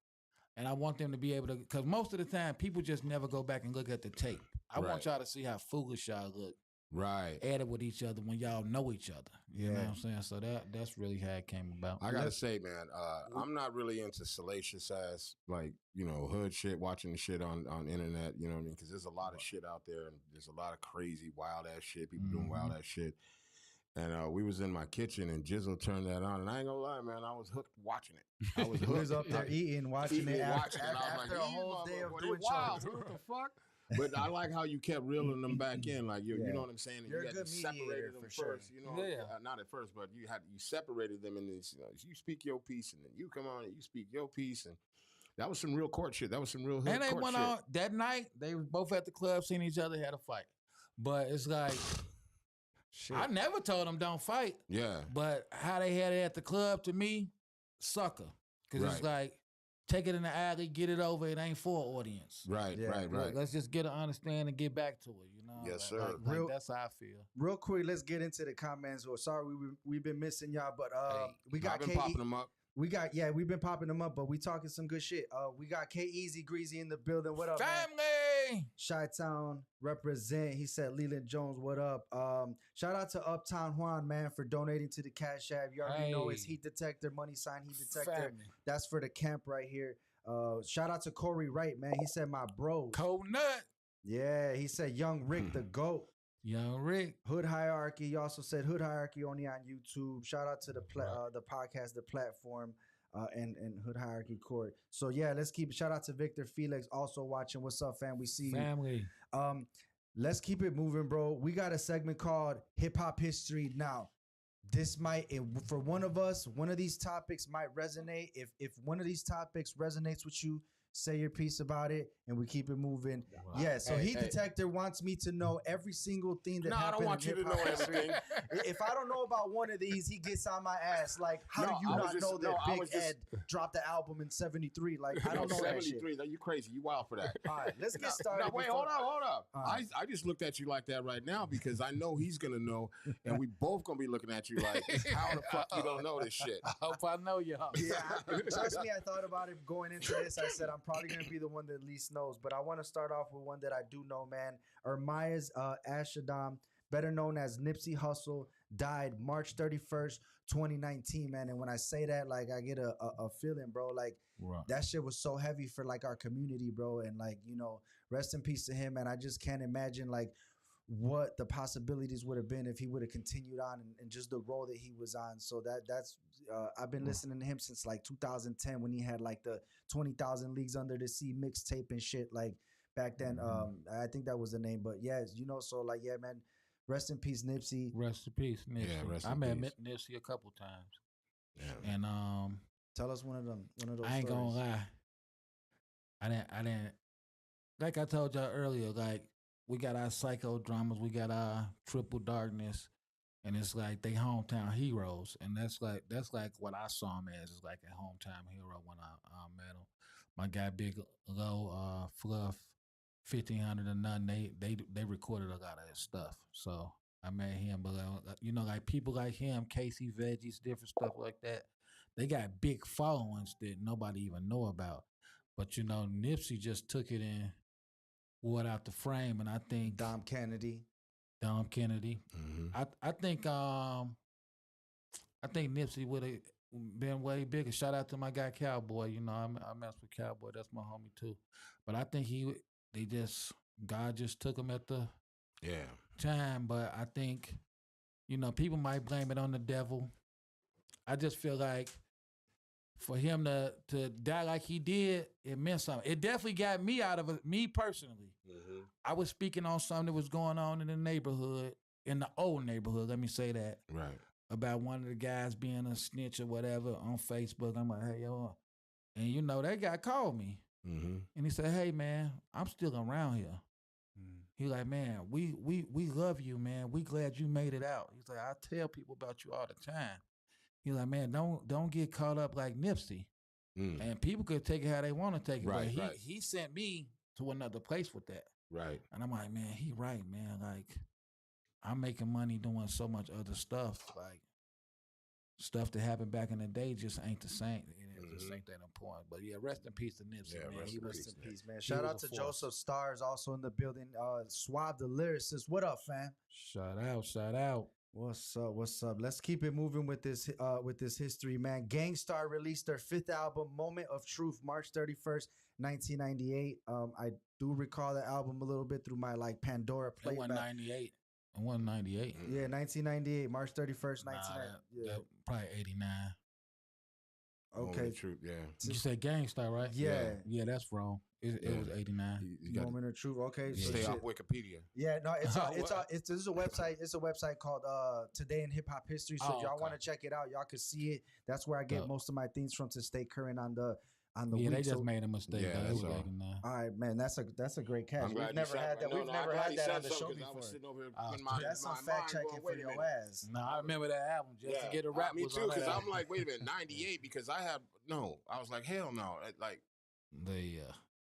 And I want them to be able to, because most of the time people just never go back and look at the tape. I want y'all to see how foolish y'all look. Right. Added with each other when y'all know each other. You know what I'm saying? So that's really how it came about. I gotta say, man, I'm not really into salacious ass, like, you know, hood shit, watching the shit on internet, you know what I mean? Because there's a lot of shit out there, and there's a lot of crazy, wild ass shit, people doing wild ass shit. And we was in my kitchen, and Jizzle turned that on, and I ain't gonna lie, man, I was hooked watching it. I was hooked. He was up there eating, watching it after like, a whole day of doing wow, shows. what the fuck? But I like how you kept reeling them back in, like you know what I'm saying. And You're you a had good separated mediator them for sure. first, you know. Not at first, but you separated them, and you know, you speak your piece, and then you come on and you speak your piece, and that was some real court shit. That was some real hood And they court went shit. on that night. They were both at the club, seeing each other, had a fight. But it's like, I never told them don't fight. Yeah. But how they had it at the club, to me, sucker. Because it's like, take it in the alley, get it over. It ain't for an audience. Right. Like, let's just get an understand and get back to it. You know. Yes, sir. Like that's how I feel. Real quick, let's get into the comments. Or sorry, we've been missing y'all, but we got I've been popping them up. We've been popping them up, but we talking some good shit. We got K Easy Greasy in the building. What up, family? Chi-Town represent. He said Leland Jones, what up? Shout out to Uptown Juan, man, for donating to the Cash App. You already know it's heat detector, money sign heat detector. Family. That's for the camp right here. Shout out to Corey Wright, man. He said my bro. Cold Nut. Yeah, he said Young Rick the GOAT. Young Rick. Hood Hierarchy. He also said Hood Hierarchy only on YouTube. Shout out to the podcast, the platform, and Hood Hierarchy Court. So yeah, let's keep it. Shout out to Victor Felix also watching. What's up, fam? We see you. Family. Let's keep it moving, bro. We got a segment called Hip Hop History. Now, this might, for one of us, one of these topics might resonate. If one of these topics resonates with you, say your piece about it, and we keep it moving. Wow. Yeah, so Heat Detector wants me to know every single thing that happened. I don't want you to know everything. If I don't know about one of these, he gets on my ass. Like, how do you not know that Big Ed dropped the album in 73? Like, I don't know that shit. 73, you crazy. You wild for that. All right, let's get started. No, wait, hold up. I just looked at you like that right now because I know he's going to know, and we both going to be looking at you like, how the fuck you don't know this shit? I hope I know y'all. Yeah, trust me, I thought about it going into this. I said, I'm probably going to be the one that least knows, but I want to start off with one that I do know, man. Ermias Ashadam, better known as Nipsey Hussle, died March 31st, 2019, man. And when I say that, like, I get a feeling, bro. Like, that shit was so heavy for, like, our community, bro. And, like, you know, rest in peace to him. And I just can't imagine, like, what the possibilities would have been if he would have continued on and just the role that he was on. So that's I've been listening to him since like 2010 when he had like the 20,000 Leagues Under the Sea mixtape and shit. Like back then, I think that was the name. But yeah, you know, so like, yeah, man, rest in peace, Nipsey. Rest in peace, Nipsey. Yeah, I met Nipsey a couple times. Yeah. And tell us one of those. I ain't stories. gonna lie. I didn't. Like I told y'all earlier, like we got our psychodramas, we got our Triple Darkness, and it's like they hometown heroes, and that's like what I saw him as. It's like a hometown hero when I met him. My guy Big Low, Fluff, 1500 and None, they recorded a lot of his stuff. So I met him, but you know, like people like him, Casey Veggies, different stuff like that. They got big followings that nobody even know about. But you know, Nipsey just took it and wore it out the frame, and I think Dom Kennedy. Mm-hmm. I think Nipsey would have been way bigger. Shout out to my guy Cowboy. You know, I mess with Cowboy. That's my homie too. But I think God just took him at the time. But I think, you know, people might blame it on the devil. I just feel like for him to die like he did, it meant something. It definitely got me out of it, me personally. Mm-hmm. I was speaking on something that was going on in the neighborhood, in the old neighborhood, let me say that. Right. About one of the guys being a snitch or whatever on Facebook. I'm like, hey, yo. And, you know, that guy called me. Mm-hmm. And he said, hey, man, I'm still around here. He like, man, we love you, man. We glad you made it out. He's like, I tell people about you all the time. He's like, man, don't get caught up like Nipsey. And people could take it how they want to take it. Right, but he sent me to another place with that. Right. And I'm like, man, he right, man. Like, I'm making money doing so much other stuff. Like, stuff that happened back in the day just ain't the same. just ain't that important. But yeah, rest in peace to Nipsey, man. rest He in was peace, in peace, man. He Shout was out a to force. Joseph Stars also in the building. Suave the lyricist. What up, fam? Shout out, shout out. What's up? What's up? Let's keep it moving with this history, man. Gangstar released their 5th album, Moment of Truth, March 31st, 1998. I do recall the album a little bit through my like Pandora It playback. wasn't 98. It wasn't 98. Yeah, 1998, March 31st, 1998. Yeah. That probably 89. Okay. Truth, yeah. You said Gangstar, right? Yeah. Yeah, that's wrong. It was 89. You got Moment of Truth. Okay. So stay shit. off Wikipedia. Yeah, no, What? this is a website. It's a website called Today in Hip Hop History. So if y'all want to check it out, y'all can see it. That's where I get most of my things from to stay current on the Yeah, week. they just made a mistake. Yeah, It that's was all. 89. All right, man. That's a great catch. I'm glad We've never had that. We've never had that on the show I was before. sitting over here Oh, in my That's some mind fact going, checking wait for a your minute. ass. No, I remember that album just to get a rap. Me was too, on that because I'm album. like, wait a minute, 98, because I was like, hell no. Like,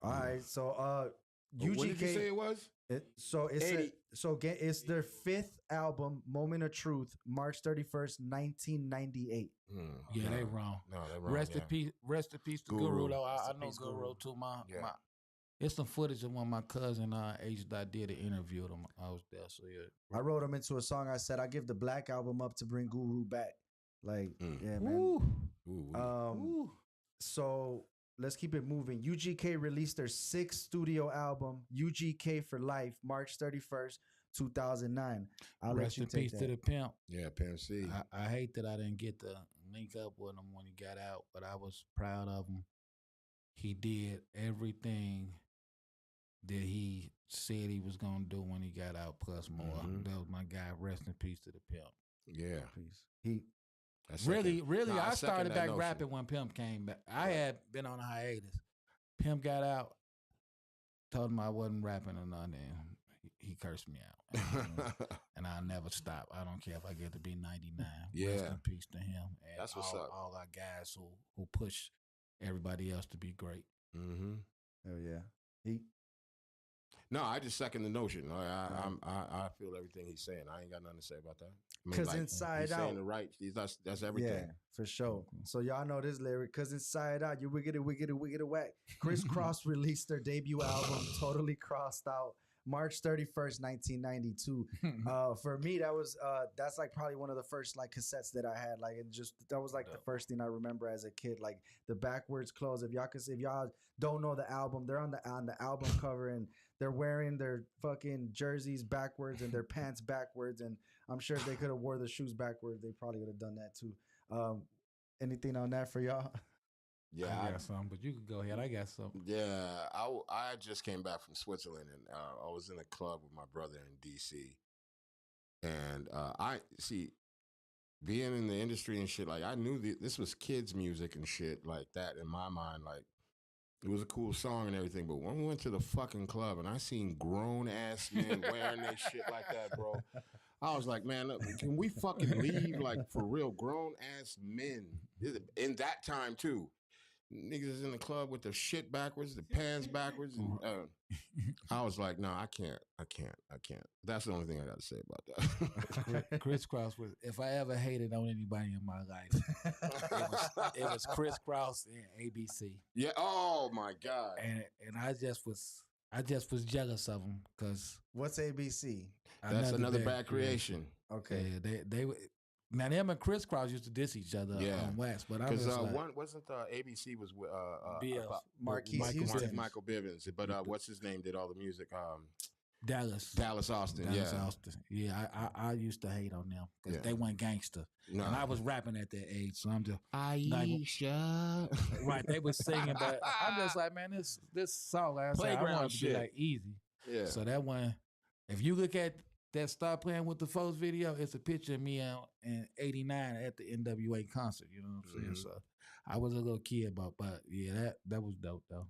All right, so when did you say UGK. it was? It's their 5th album, Moment of Truth, March 31st, 1998. Yeah, they wrong. No, they wrong. Rest in peace to Guru. Guru. Though Rest I in know peace, Guru Guru. too. Yeah. It's some footage of when my cousin aged I did an interview with him. I was there, so yeah. I wrote him into a song. I said I give the Black Album up to bring Guru back. Like, yeah, man. Ooh. So let's keep it moving. UGK released their 6th studio album, UGK for Life, March 31st, 2009. I'll let Rest you in take peace that. to the pimp. Yeah, Pimp C. I hate that I didn't get to link up with him when he got out, but I was proud of him. He did everything that he said he was gonna do when he got out, plus more. That was my guy. Rest in peace to the pimp. Yeah. He Really, I I second started that back notion. rapping when Pimp came back. I had been on a hiatus. Pimp got out, told him I wasn't rapping or nothing. He cursed me out. And I'll never stop. I don't care if I get to be 99. Yeah. Rest in peace to him. And That's what's up. All our guys who push everybody else to be great. Mm-hmm. Oh yeah. No, I just second the notion. I feel everything he's saying. I ain't got nothing to say about that. I mean, 'Cause Inside he's Out. saying the right. That's everything. Yeah, for sure. So y'all know this lyric, cause Inside Out, you wiggity, wiggity, wiggity, whack. Chris Cross released their debut album, Totally Crossed Out, March 31st, 1992. For me, that's like probably one of the first like cassettes that I had. Like, that was like the first thing I remember as a kid. Like the backwards clothes. If y'all don't know the album, they're on the album cover and they're wearing their fucking jerseys backwards and their pants backwards. And I'm sure if they could have wore the shoes backwards, they probably would have done that too. Anything on that for y'all? Yeah, I got some, but you can go ahead. I got some. Yeah, I just came back from Switzerland and I was in a club with my brother in DC, and I see being in the industry and shit. Like I knew this was kids' music and shit like that in my mind. Like it was a cool song and everything, but when we went to the fucking club and I seen grown ass men wearing their shit like that, bro. I was like, man, look, can we fucking leave? Like for real, grown ass men in that time too. Niggas is in the club with their shit backwards, the pants backwards. And, I was like, no, I can't. That's the only thing I got to say about that. Chris Cross was, if I ever hated on anybody in my life, it was Chris Cross and ABC. Yeah. Oh my God. And I just was jealous of them because What's ABC? That's another bad creation. Okay. Yeah, they now them and Chris Cross used to diss each other on wax, but I was like, one wasn't ABC was with Marquise Michael, Houston. Michael Bivins, but what's his name did all the music? Dallas Austin. Dallas yeah. Austin. Yeah, I used to hate on them because they went gangster, No. and I was rapping at that age, so I'm just Aisha. right. They was singing, but I'm just like, man, this song, I Playground want it to be shit. like easy. Yeah. So that one, if you look at that Start Playing with the Folks video, it's a picture of me in '89 at the NWA concert. You know what I'm saying? So I was a little kid, but yeah, that was dope though.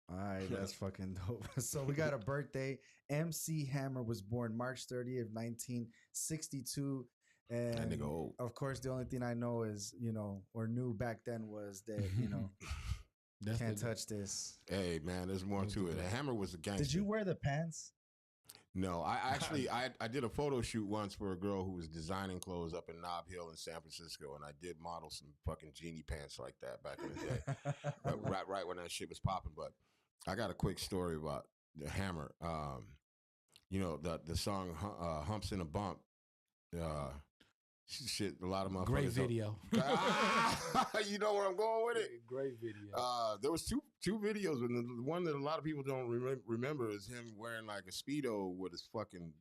All right, that's fucking dope. So we got a birthday. MC Hammer was born March 30th, 1962. And That nigga old. of course, the only thing I know is, or knew back then was that, can't touch this. Hey man, there's more to it. Hammer was a gangster. Did you wear the pants? No, I actually I did a photo shoot once for a girl who was designing clothes up in Nob Hill in San Francisco, and I did model some fucking genie pants like that back in the day, right when that shit was popping. But I got a quick story about the Hammer. You know the song "Humps in a Bump." Shit, a lot of motherfuckers. Great video. You know where I'm going with it. Great video. There was two videos, and the one that a lot of people don't remember is him wearing like a Speedo with his fucking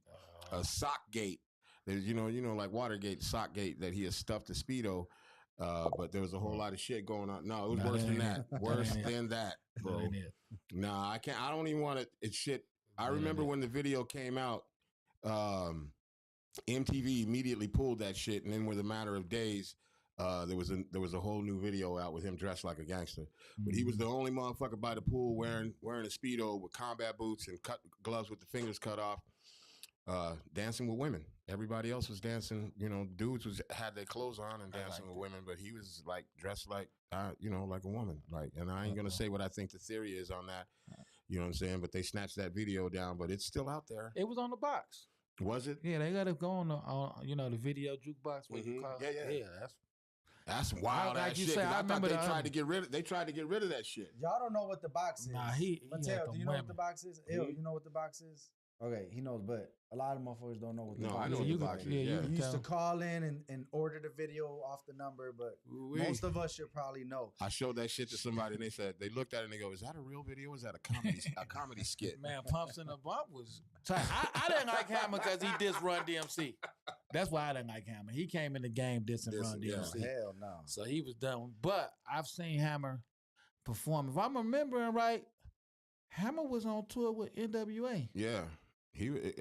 sock gate. There's you know like Watergate, sock gate that he has stuffed the Speedo. But there was a whole lot of shit going on. No, it was worse than that. Worse than that, bro. Nah, I can't. I don't even want it. It's shit. I remember when the video came out. MTV immediately pulled that shit, and then with a matter of days, there was a whole new video out with him dressed like a gangster. But he was the only motherfucker by the pool wearing a Speedo with combat boots and gloves with the fingers cut off, dancing with women. Everybody else was dancing. You know, dudes had their clothes on and dancing with women, but he was like dressed like like a woman. Like, and I ain't gonna say what I think the theory is on that. You know what I'm saying? But they snatched that video down, but it's still out there. It was on the box. Was it? Yeah, they got to go on the video jukebox. Yeah, that's wild ass shit. I remember they tried to get rid of that shit. Y'all don't know what the box is. Nah, he Mateo, do you know what the box is? Ill, you know what the box is? Okay, he knows, but a lot of motherfuckers don't know what the box is. I know what the box is. You used to call in and order the video off the number, but most of us should probably know. I showed that shit to somebody, and they looked at it and they go, "Is that a real video? Or is that a comedy skit?" Man, Pumps in the Bump was. I didn't like Hammer because he dissed Run DMC. That's why I didn't like Hammer. He came in the game dissing Run DMC. Hell no. So he was done. But I've seen Hammer perform. If I'm remembering right, Hammer was on tour with NWA. Yeah.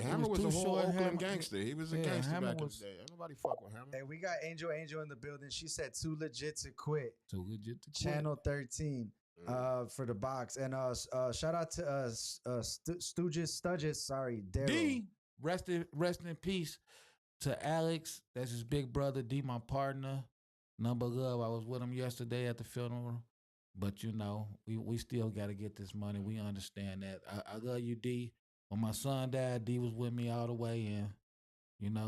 Hammer was a whole Oakland gangster. He was a gangster back in the day. Ain't nobody fuck with Hammer. Hey, we got Angel in the building. She said too legit to quit. Too legit to quit. Channel 13 for the box. And shout out to Stooges, sorry, Daryl. D, rest in peace to Alex. That's his big brother. D, my partner. Number love. I was with him yesterday at the funeral. But we still got to get this money. We understand that. I love you, D. When my son died, D was with me all the way, and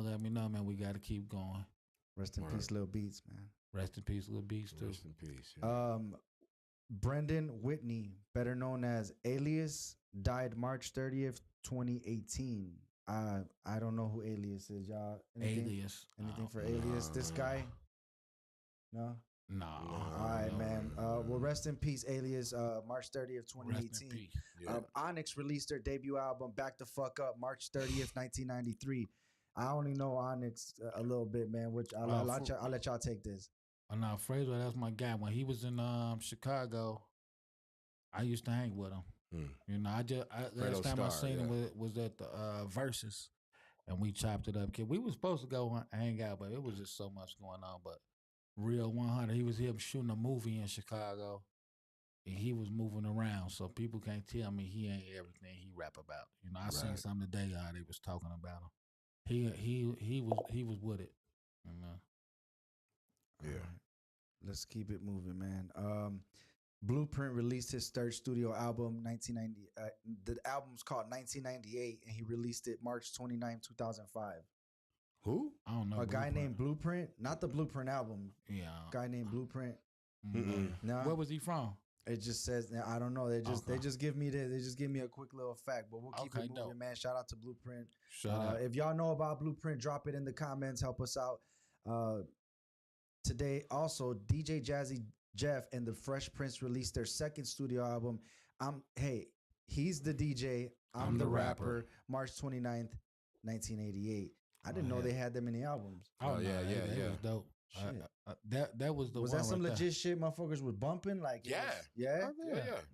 let me know, man. We got to keep going. Rest in peace, Lil Beats, man. Rest in peace, Lil Beats too. Rest in peace. Yeah. Brendan Whitney, better known as Alias, died March 30th, 2018. I don't know who Alias is, y'all. Anything for Alias? This guy? No. No. All right, man. Well, rest in peace, Alias. March 30th, 2018. Onyx released their debut album, Back the Fuck Up, March 30th, 1993. I only know Onyx a little bit, man. Which I'll let y'all take this. No, Fraser, that's my guy. When he was in Chicago, I used to hang with him. Last time I seen him was at the Versus, and we chopped it up. Kid, we were supposed to go hang out, but it was just so much going on. But Real 100, he was here shooting a movie in Chicago, and he was moving around, so people can't tell me he ain't everything he rap about. I seen something today how they was talking about him. He was with it. Yeah. Let's keep it moving, man. Blueprint released his third studio album, 1990. The album's called 1998, and he released it March 29, 2005. Who? I don't know. A guy named Blueprint, not the Blueprint album. Yeah. Guy named Blueprint. No. Where was he from? It just says I don't know. They just give me a quick little fact, but we'll keep it moving, man. Shout out to Blueprint. If y'all know about Blueprint, drop it in the comments. Help us out. Today, also DJ Jazzy Jeff and the Fresh Prince released their second studio album. He's the DJ. I'm the rapper. March 29th, 1988. I didn't know they had that many albums. Oh yeah. That was dope. That was the was one. Was that some right legit shit motherfuckers was bumping? Like yeah.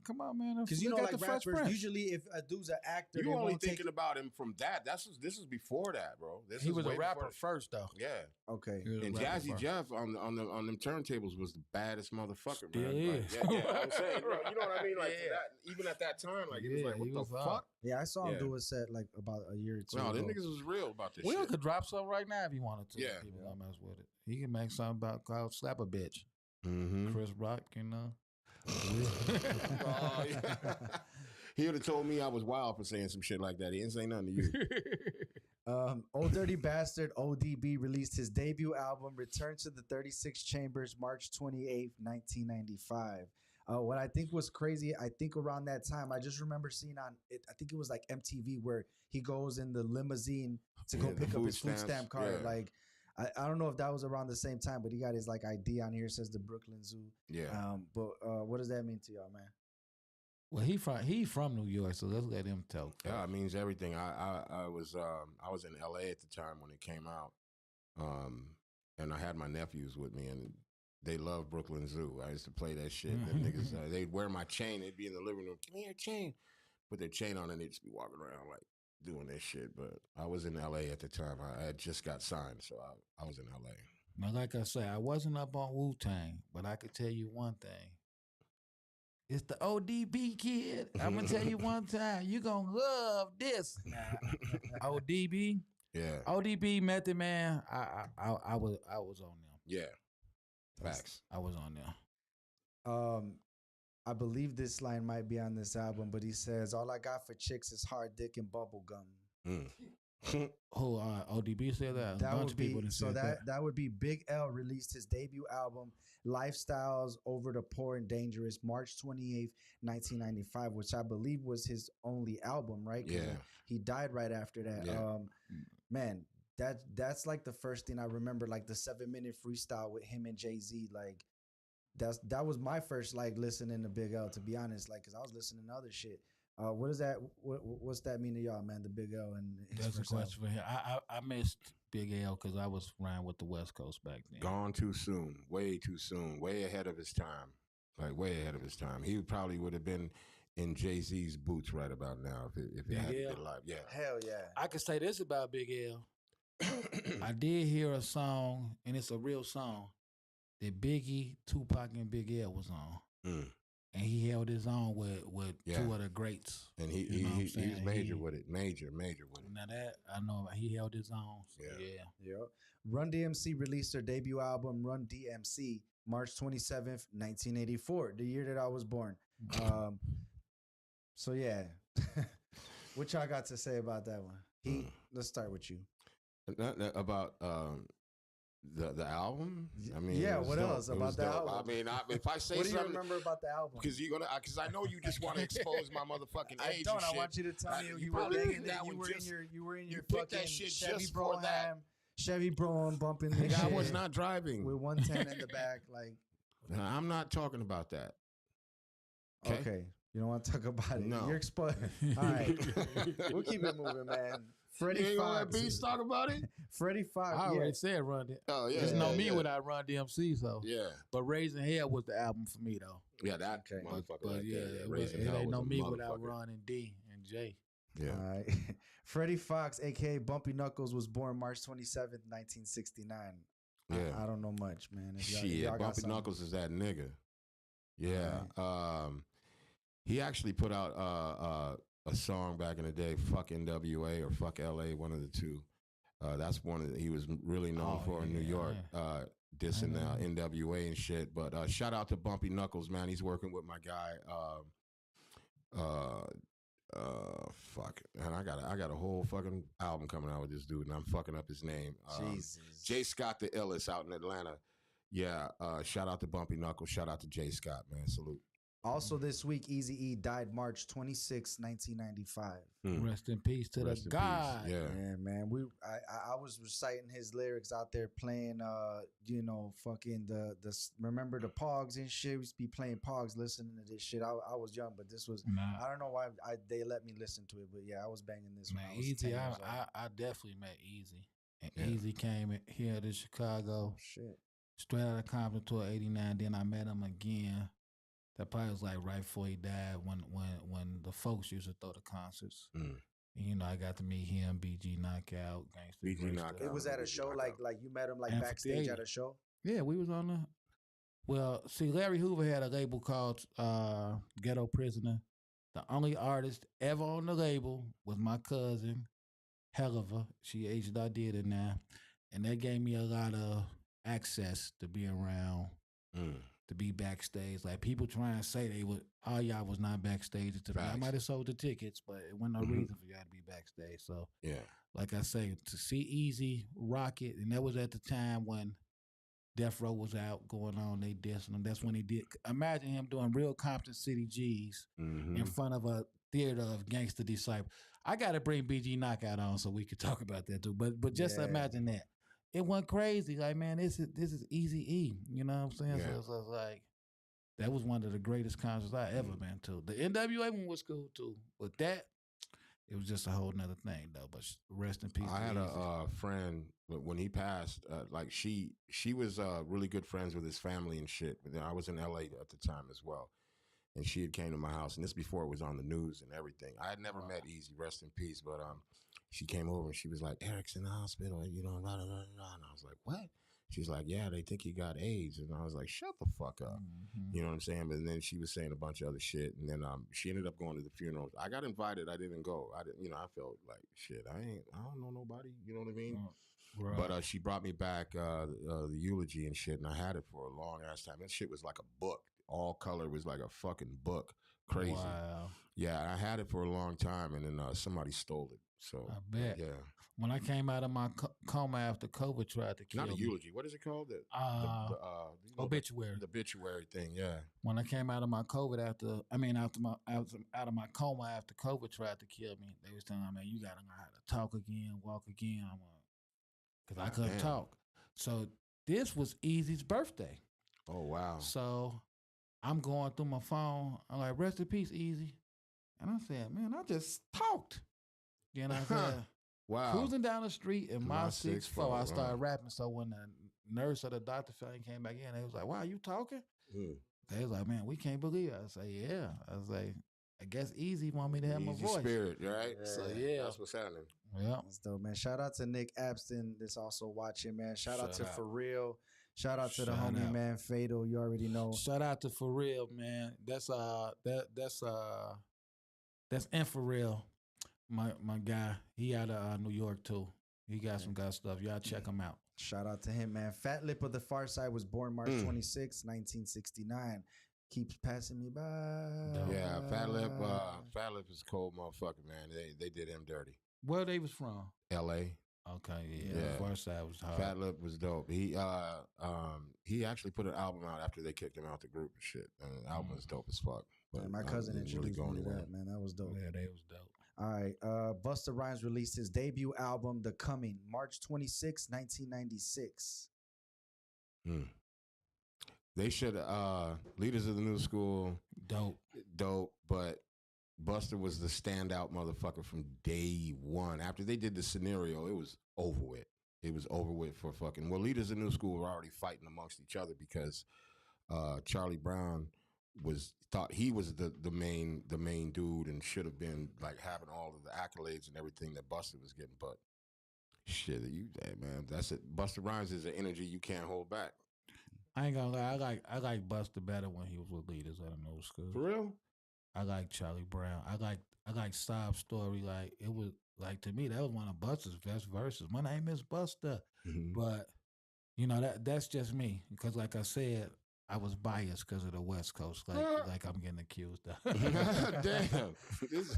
Come on, man. Because like rappers, usually if a dude's an actor, you only thinking about him from that. This is before that, bro. He was a rapper first, though. Yeah. Okay. And Jazzy Jeff on them turntables was the baddest motherfucker, Still man. is. Like, I'm saying, you know what I mean? Like that, even at that time, like it was like, what the fuck? Yeah, I saw him do a set like about a year or two. No, them niggas was real about this. Will could drop something right now if he wanted to. Yeah. People don't mess with it. He can make something about called Slap a Bitch. Mm-hmm. Chris Rock, Oh, yeah. He would have told me I was wild for saying some shit like that. He didn't say nothing to you. Old Dirty Bastard, ODB, released his debut album, Return to the 36 Chambers, March 28th, 1995. What I think was crazy, I think around that time, I just remember seeing on it, I think it was like MTV, where he goes in the limousine to go pick up his food stamp card. Yeah. Like, I don't know if that was around the same time, but he got his like ID on here, says the Brooklyn Zoo. Yeah. But what does that mean to y'all, man? Well, he from New York, so let's let him tell. Yeah, it means everything. I was in LA at the time when it came out, and I had my nephews with me, and they love Brooklyn Zoo. I used to play that shit. The niggas, they'd wear my chain. They'd be in the living room. Give me your chain. Put their chain on, and they'd just be walking around like doing this shit. But I was in LA at the time. I had just got signed, so I was in LA. Now, like I say, I wasn't up on Wu-Tang, but I could tell you one thing. It's the ODB kid. I'm gonna tell you one time, you gonna love this. ODB, Yeah, ODB Method Man. I was on them. yeah, facts. I was on them. I believe this line might be on this album, but he says, "All I got for chicks is hard dick and bubble gum." Who ODB said that? That A bunch would of people be done so said that would be Big L released his debut album, Lifestyles Over the Poor and Dangerous, March 28th, 1995, which I believe was his only album, right? 'Cause Yeah. he died right after that. Yeah. Man, that's like the first thing I remember, like the 7-minute freestyle with him and Jay-Z. Like that was my first like listening to Big L, to be honest, like because I was listening to other shit. What does that? What's that mean to y'all, man? The Big L and his that's a first question for him. I missed Big L because I was riding with the West Coast back then. Gone too soon, way too soon, way ahead of his time, like way ahead of his time. He probably would have been in Jay-Z's boots right about now if he hadn't been alive. Yeah, Hell yeah. I can say this about Big L. I did hear a song, and it's a real song, that Biggie, Tupac, and Big L was on. And he held his own with two of the greats. And he was major with it. Major with it. Now that I know, he held his own. So yeah. Yep. Run DMC released their debut album, Run DMC, March 27th, 1984, the year that I was born. So yeah. What y'all got to say about that one? Let's start with you. About the album. I mean, yeah. What dope. else about the album? I mean, if I say what do you something, remember about the album? Because I know you just want to expose my motherfucking age. I don't. And shit. I want you to tell me you were probably banging picked that. that one You were in your picked that fucking shit Chevy just for that. Chevy Brougham bumping the shit. I was not driving with 110 in the back. Like, I'm not talking about that. Okay. You don't want to talk about it. No. You're exposed. All right. We'll keep it moving, man. Freddie Fox. Beats talk about it. Freddie Fox. I already said Run DMC. Oh yeah. There's no me without Run DMC. So yeah. But Raising Hell was the album for me though. Yeah, that motherfucker. But right yeah, there. it ain't no me without Ron and D and J. Yeah. All right. Freddie Fox, aka Bumpy Knuckles, was born March 27th, 1969. Yeah. I don't know much, man. Shit, Bumpy Knuckles is that nigga. Yeah. Right. He actually put out a song back in the day, Fuck NWA or Fuck LA, one of the two. That's one that he was really known for in New York, dissing NWA and shit. But shout out to Bumpy Knuckles, man. He's working with my guy. Fuck, and I got a whole fucking album coming out with this dude, and I'm fucking up his name. Jesus. Jay Scott the Illest out in Atlanta. Yeah, shout out to Bumpy Knuckles. Shout out to Jay Scott, man. Salute. Also this week, Eazy-E died March 26, 1995. Rest in peace to the God. Yeah, man. I was reciting his lyrics out there playing, fucking the remember the Pogs and shit. We used to be playing Pogs, listening to this shit. I was young, but this was I don't know why they let me listen to it, but yeah, I was banging this. Man, Eazy, I definitely met Eazy, and Eazy came here to Chicago. Shit, straight out of Compton tour '89. Then I met him again. That probably was like right before he died when the folks used to throw the concerts. And, I got to meet him, BG Knockout, Gangsta. BG Knockout. It was at a show, like you met him like backstage at a show? Yeah, we was on the... Well, see, Larry Hoover had a label called Ghetto Prisoner. The only artist ever on the label was my cousin, Helliver. She aged I did it now. And that gave me a lot of access to be around to be backstage. Like people trying to say all y'all was not backstage. I might have sold the tickets, but it wasn't no reason for y'all to be backstage. So yeah, like I say, to see Easy rock it, and that was at the time when Death Row was out going on. They dissing him. That's when he did. Imagine him doing real Compton City G's in front of a theater of gangster disciples. I got to bring BG Knockout on so we could talk about that too. But just imagine that. It went crazy. Like, man, this is Easy E. You know what I'm saying? Yeah. So it's like, that was one of the greatest concerts I ever been to. The NWA one was cool too. But that, it was just a whole nother thing though. But rest in peace. I had a friend when he passed. Like she was really good friends with his family and shit. But I was in LA at the time as well, and she had came to my house, and this before it was on the news and everything. I had never met Easy, rest in peace. But she came over and she was like, "Eric's in the hospital," you know, blah, blah, blah, blah. And I was like, "What?" She's like, "Yeah, they think he got AIDS." And I was like, "Shut the fuck up." You know what I'm saying? But then she was saying a bunch of other shit. And then she ended up going to the funeral. I got invited. I didn't go. I didn't, I felt like shit. I don't know nobody. You know what I mean? Right. But she brought me back the eulogy and shit. And I had it for a long ass time. That shit was like a book. All color was like a fucking book. Crazy. Wow. Yeah, I had it for a long time. And then somebody stole it. So I bet. Yeah. When I came out of my coma after COVID tried to kill me. Not a eulogy. What is it called? The obituary. The obituary thing, yeah. When I came out of my COVID out of my coma after COVID tried to kill me, they was telling me, "Man, you gotta know how to talk again, walk again." I'm like, because I couldn't talk. So this was Easy's birthday. Oh wow. So I'm going through my phone. I'm like, "Rest in peace, Easy." And I said, "Man, I just talked." You know what I'm saying? Wow. Cruising down the street in my 6'4", I started right. rapping. So when the nurse or the doctor came back in, they was like, "Wow, you talking?" They was like, "Man, we can't believe it." I say, "Yeah." I was like, "I guess Easy want me to have my Easy voice." spirit, right? Yeah. So yeah, that's what's happening. Yeah. That's dope, man. Shout out to Nick Abston that's also watching, man. Shout out to For Real. Shout out to the homie, man, Fatal. You already know. Shout out to For Real, man. That's Illphoreal. My guy, he out of New York too. He got some good stuff. Y'all check him out. Shout out to him, man. Fat Lip of the Far Side was born March 26, 1969. Keeps passing me by. Yeah, Fat Lip is cold motherfucker, man. They did him dirty. Where they was from? L.A. Okay, yeah. Far Side was hard. Fat Lip was dope. He actually put an album out after they kicked him out the group and shit. And the album was dope as fuck. But my cousin introduced me to that, man. That was dope. Yeah, they was dope. All right. Busta Rhymes released his debut album, The Coming, March 26, 1996. They should Leaders of the New School. Dope, but Busta was the standout motherfucker from day one. After they did the scenario, it was over with. It was over with for fucking. Well, Leaders of the New School were already fighting amongst each other because Charlie Brown thought he was the main dude and should have been like having all of the accolades and everything that Busta was getting. But shit, man, that's it. Busta Rhymes is an energy you can't hold back. I ain't gonna lie, I like Busta better when he was with Leaders of the New School. For real? I like Charlie Brown. I like Sob Story. Like it was like to me that was one of Busta's best verses. My name is Busta, but you know that's just me because like I said. I was biased because of the West Coast, like I'm getting accused of. Damn.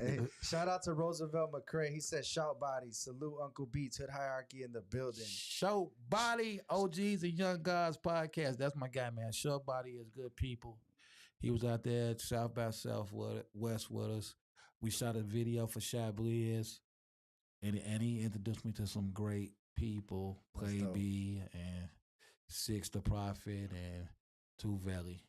Hey, shout out to Roosevelt McCray. He said, "Shout body, salute Uncle Beats, Hood Hierarchy in the building." Shout body, OGs and Young Gods podcast. That's my guy, man. Shout body is good people. He was out there at South by Southwest with us. We shot a video for Chablis, and he introduced me to some great people, Play B and Six the Prophet and Two Valley.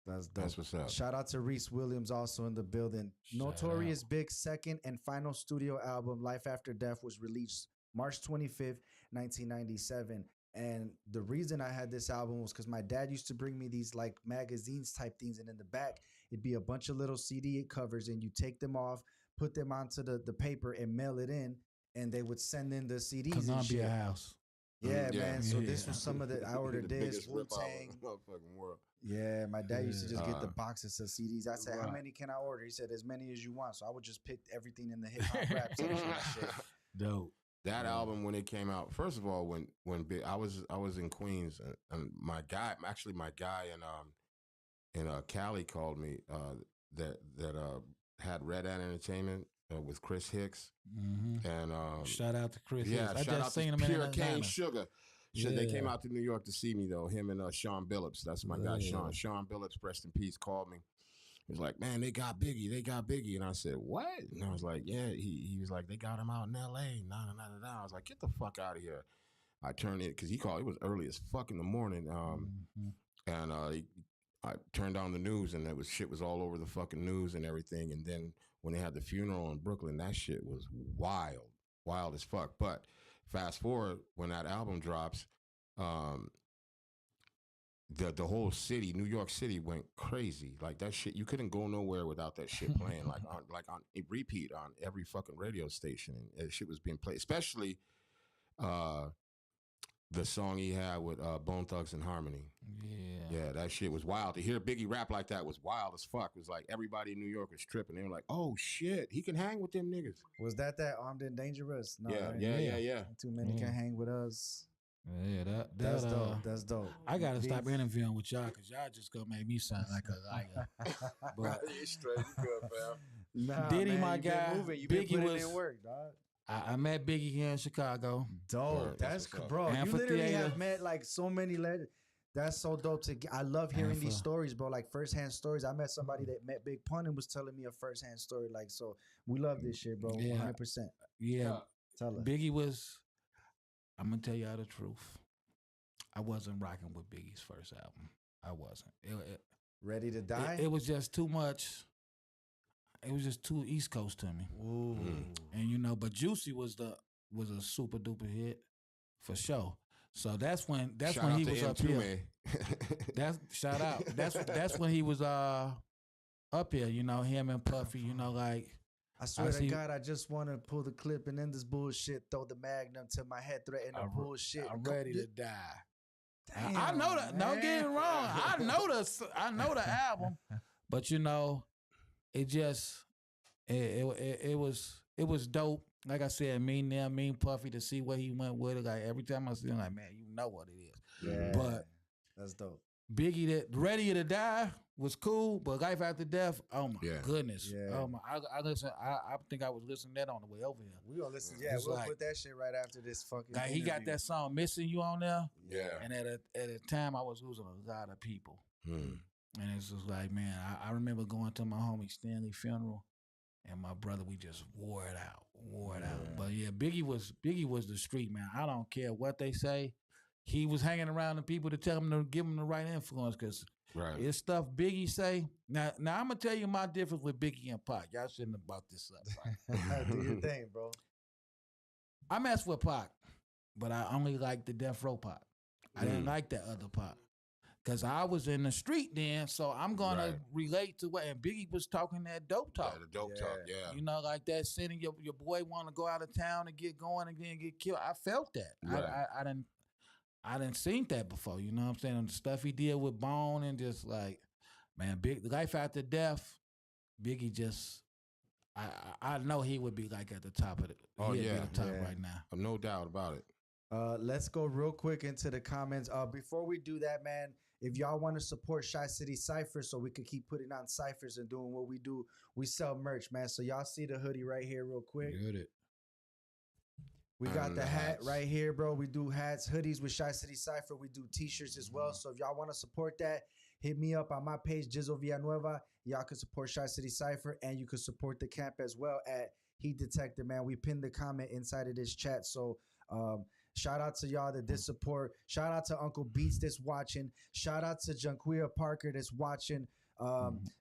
That's dope. That's what's up. Shout out to Reese Williams also in the building. Notorious Big's second and final studio album, Life After Death, was released March 25th, 1997. And the reason I had this album was because my dad used to bring me these like magazines type things. And in the back, it'd be a bunch of little CD covers and you take them off, put them onto the paper and mail it in. And they would send in the CDs and shit. Columbia House. Yeah, man. So this was some of the I ordered this Wu-Tang. Motherfucking world. Yeah, my dad used to just get the boxes of CDs. I said, "How many can I order?" He said, "As many as you want." So I would just pick everything in the hip hop rap section and shit. Dope. That album when it came out, first of all, when I was in Queens and my guy and and Cali called me that had Red Hat Entertainment with Chris Hicks. And shout out to Chris. Yeah, I shout just out seen to him in Pure Atlanta. Cane Sugar. Shit, they came out to New York to see me though. Him and Sean Billups. That's my guy, Sean. Sean Billups, rest in peace, called me. He was like, man, they got Biggie. And I said, what? And I was like, yeah. He was like, they got him out in L.A. Nah. I was like, get the fuck out of here. I turned it, because he called, it was early as fuck in the morning. And I turned on the news, and shit was all over the fucking news and everything. And then when they had the funeral in Brooklyn, that shit was wild as fuck. But fast forward, when that album drops, the whole city, New York City, went crazy. Like that shit, you couldn't go nowhere without that shit playing. like on a repeat on every fucking radio station, and shit was being played. Especially the song he had with Bone Thugs and Harmony. Yeah, that shit was wild. To hear Biggie rap like that was wild as fuck. It was like everybody in New York was tripping. They were like, "Oh shit, he can hang with them niggas." Was that Armed and Dangerous? No, yeah, yeah. Too many can hang with us. Yeah, that's dope. That's dope. I gotta stop interviewing with y'all, because y'all just gonna make me sound like a liar. But you straight, you good, fam. Nah, Diddy, man, my you guy, been moving. You been Biggie putting was in work, dog. I met Biggie here in Chicago. Dope. That's bro. You literally have met like so many legends. That's so dope to get. I love hearing these stories, bro. Like firsthand stories. I met somebody that met Big Pun and was telling me a firsthand story. Like, so we love this shit, bro. 100%. Yeah. Tell us. Biggie was, I'm gonna tell y'all the truth. I wasn't rocking with Biggie's first album. I wasn't. Ready to Die? It was just too much. It was just too East Coast to me. Ooh. And but Juicy was a super duper hit for sure. So that's when he was up here. Shout out. That's when he was up here, him and Puffy, like I swear to God, I just want to pull the clip and end this bullshit, throw the magnum to my head, threaten the bullshit. I'm ready to die. Damn, I know that. Don't get me wrong. I know the album, but it just it was dope. Like I said, mean Puffy, to see where he went with it. Like every time I see him, like, man, you know what it is. Yeah, but that's dope. Biggie, that Ready to Die was cool, but Life After Death, oh my goodness. Yeah. Oh my, I listen. I think I was listening to that on the way over here. We gonna listen. Yeah, we'll put that shit right after this fucking. Like, he got that song "Missing You" on there. Yeah. And at a time, I was losing a lot of people. And it's just like, man, I remember going to my homie Stanley funeral, and my brother, we just wore it out. But yeah, Biggie was the street man. I don't care what they say. He was hanging around the people to tell him to give him the right influence, because it's stuff Biggie say. Now I'm gonna tell you my difference with Biggie and Pac. Y'all shouldn't have brought this up. Do your thing, bro. I messed with Pac, but I only liked the Death Row Pac. I didn't like that other Pac, because I was in the street then, so I'm gonna relate to what. And Biggie was talking that dope talk. Yeah, the dope talk, yeah. Like that, sending your boy want to go out of town and get going and then get killed. I felt that. Right. I didn't seen that before. You know what I'm saying? And the stuff he did with Bone, and just like, man, Life After Death, Biggie just, I know he would be like at the top of it. He'd be at the top right now. No doubt about it. Let's go real quick into the comments. Before we do that, man, if y'all want to support Shy City Cypher so we can keep putting on ciphers and doing what we do, we sell merch, man. So y'all see the hoodie right here real quick. Get it. We got the hat right here, bro. We do hats, hoodies with Shy City Cypher. We do t-shirts as well. So if y'all want to support that, hit me up on my page, Jizzle Villanueva. Y'all can support Shy City Cypher, and you can support the camp as well at Heat Detector, man. We pinned the comment inside of this chat. So shout out to y'all that did support. Shout out to Uncle Beats that's watching. Shout out to Junquia Parker that's watching.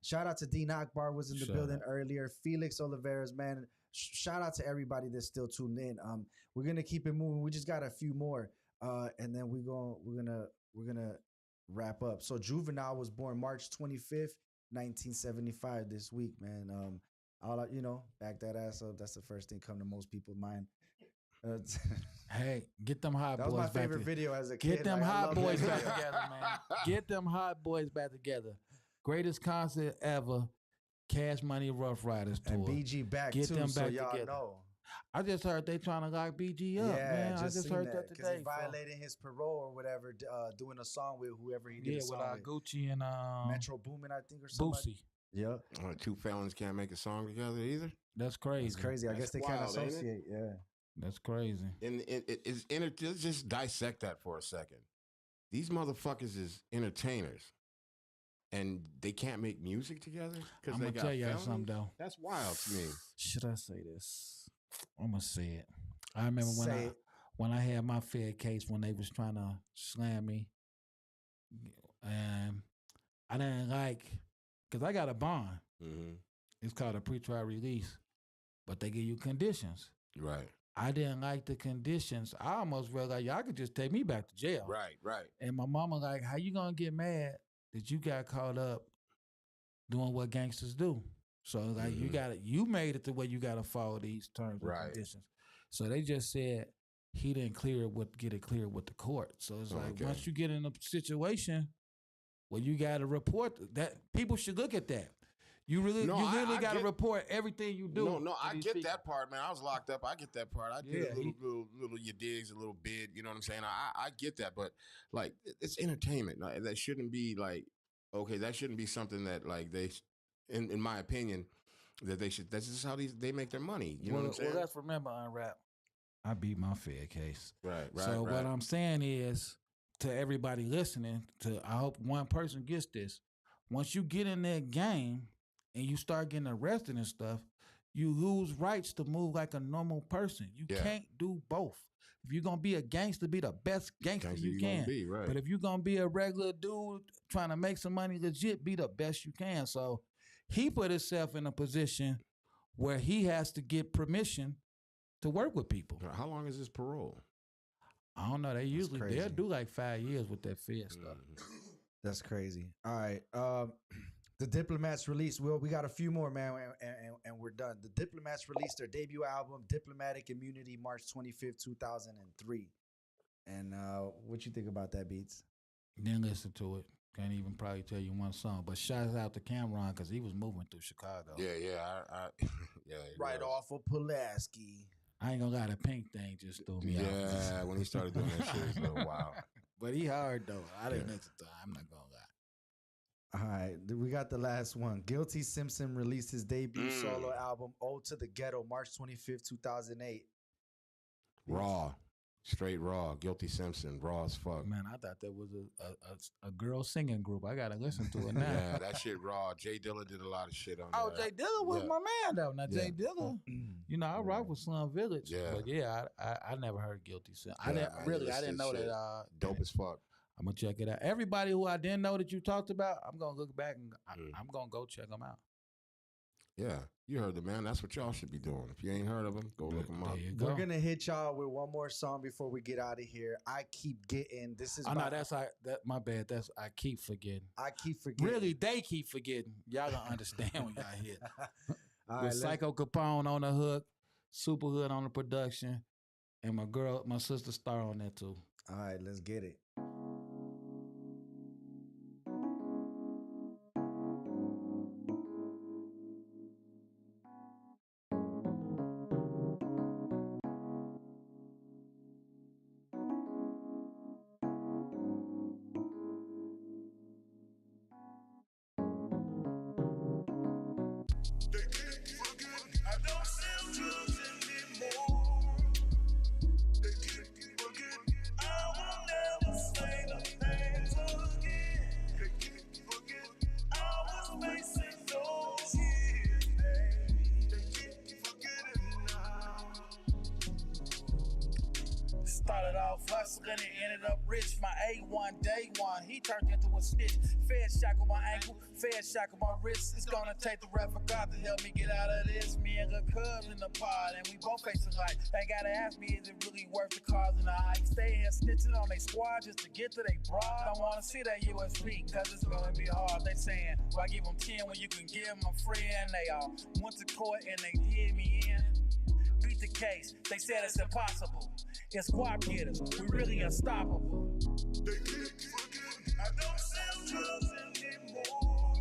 Shout out to Dean Akbar was in the building earlier. Felix Oliveras, man. Shout out to everybody that's still tuned in. We're gonna keep it moving. We just got a few more, and then we're gonna wrap up. So Juvenile was born March 25th, 1975. This week, man. Back that ass up. That's the first thing come to most people's mind. Hey, get them hot boys. That was my favorite video as a kid. Get them hot boys back together, man. Get them hot boys back together. Greatest concert ever. Cash Money Rough Riders tour. And BG back Get too, them so back y'all together. know. I just heard they trying to lock BG up, man. I just seen heard that because today. he violated his parole or whatever, doing a song with whoever he did Yeah, a song with Gucci and Metro Boomin, I think, or something. Boosie. Yep. Two felons can't make a song together either. That's crazy. It's crazy. I guess they can't wild, ain't it? associate. Yeah. That's crazy. And let's just dissect that for a second. These motherfuckers is entertainers, and they can't make music together because I'm they gonna got tell you felonies? something though. That's wild to me. Should I say this? I'm gonna say it. I remember Say it. when I had my Fed case when they was trying to slam me, and I didn't like because I got a bond. Mm-hmm. It's called a pretrial release, but they give you conditions. Right. I didn't like the conditions. I almost felt like y'all could just take me back to jail. Right. And my mama like, how you gonna get mad that you got caught up doing what gangsters do? So like you made it to where you gotta follow these terms and conditions. So they just said he didn't get it cleared with the court. So it's like once you get in a situation where you gotta report that, people should look at that. You really got to report everything you do. No, I get that part, man. I was locked up. I get that part. I did a little you digs, a little bid. You know what I'm saying? I get that, but like it's entertainment. That shouldn't be like that shouldn't be something that like they, in my opinion, that they should. That's just how they make their money. You know what I'm saying? Well, let's remember, Unwrap. I beat my Fed case. Right. So what I'm saying is to everybody listening, I hope one person gets this. Once you get in that game and you start getting arrested and stuff, you lose rights to move like a normal person. You can't do both. If you're going to be a gangster, be the best gangster you can. Be, right. But if you're going to be a regular dude trying to make some money legit, be the best you can. So he put himself in a position where he has to get permission to work with people. How long is this parole? I don't know. They'll do like 5 years with that Fed stuff. That's crazy. All right. The Diplomats released. Well, we got a few more, man, and we're done. The Diplomats released their debut album, Diplomatic Immunity, March 25th, 2003. And what you think about that, Beats? Didn't listen to it. Can't even probably tell you one song. But shouts out to Cameron because he was moving through Chicago. Yeah. Right off of Pulaski. I ain't gonna lie, the Pink thing just threw me out. Yeah, when he started doing that shit, it was a little wild. But he hard though. I didn't listen to it. I'm not gonna lie. All right, we got the last one. Guilty Simpson released his debut solo album, Ode to the Ghetto, March 25th, 2008. Raw. Straight raw. Guilty Simpson. Raw as fuck. Man, I thought that was a girl singing group. I gotta listen to it now. Yeah, that shit raw. Jay Dilla did a lot of shit on that. Oh, Jay Dilla was my man though. Now Jay Dilla, you know, I rock with Slum Village. Yeah. But yeah, I never heard Guilty Simpson. I didn't know shit. that. Dope as fuck. I'm gonna check it out. Everybody who I didn't know that you talked about, I'm gonna look back and I'm gonna go check them out. Yeah, you heard the man. That's what y'all should be doing. If you ain't heard of him, go look him up. We're gonna hit y'all with one more song before we get out of here. I keep getting this is. Oh no, my bad. I keep forgetting. I keep forgetting. Really, they keep forgetting. Y'all don't understand when y'all hit. All With Psycho Capone on the hook, Super Hood on the production, and my sister Star on that too. All right, let's get it. Started off hustling and ended up rich. My A1 day one, he turned into a snitch. Fed shackled my ankle, fed shackled my wrist. It's gonna take the rap of God to help me get out of this. Me and the cuz in the pod, and we both facing life. They gotta ask me, is it really worth the cause and the hype? Stay here snitching on they squad just to get to they broad. I wanna see that USP, cause it's gonna be hard. They saying, why give them 10 when you can give them a friend? They all went to court and they did me in. Beat the case, they said it's impossible. It's squad getters, we really unstoppable. They keep forgetting, I don't sell drugs anymore.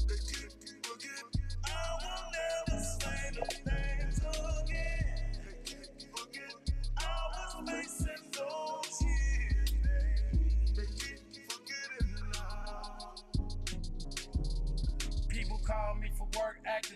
They keep forgetting, I will never say the names again.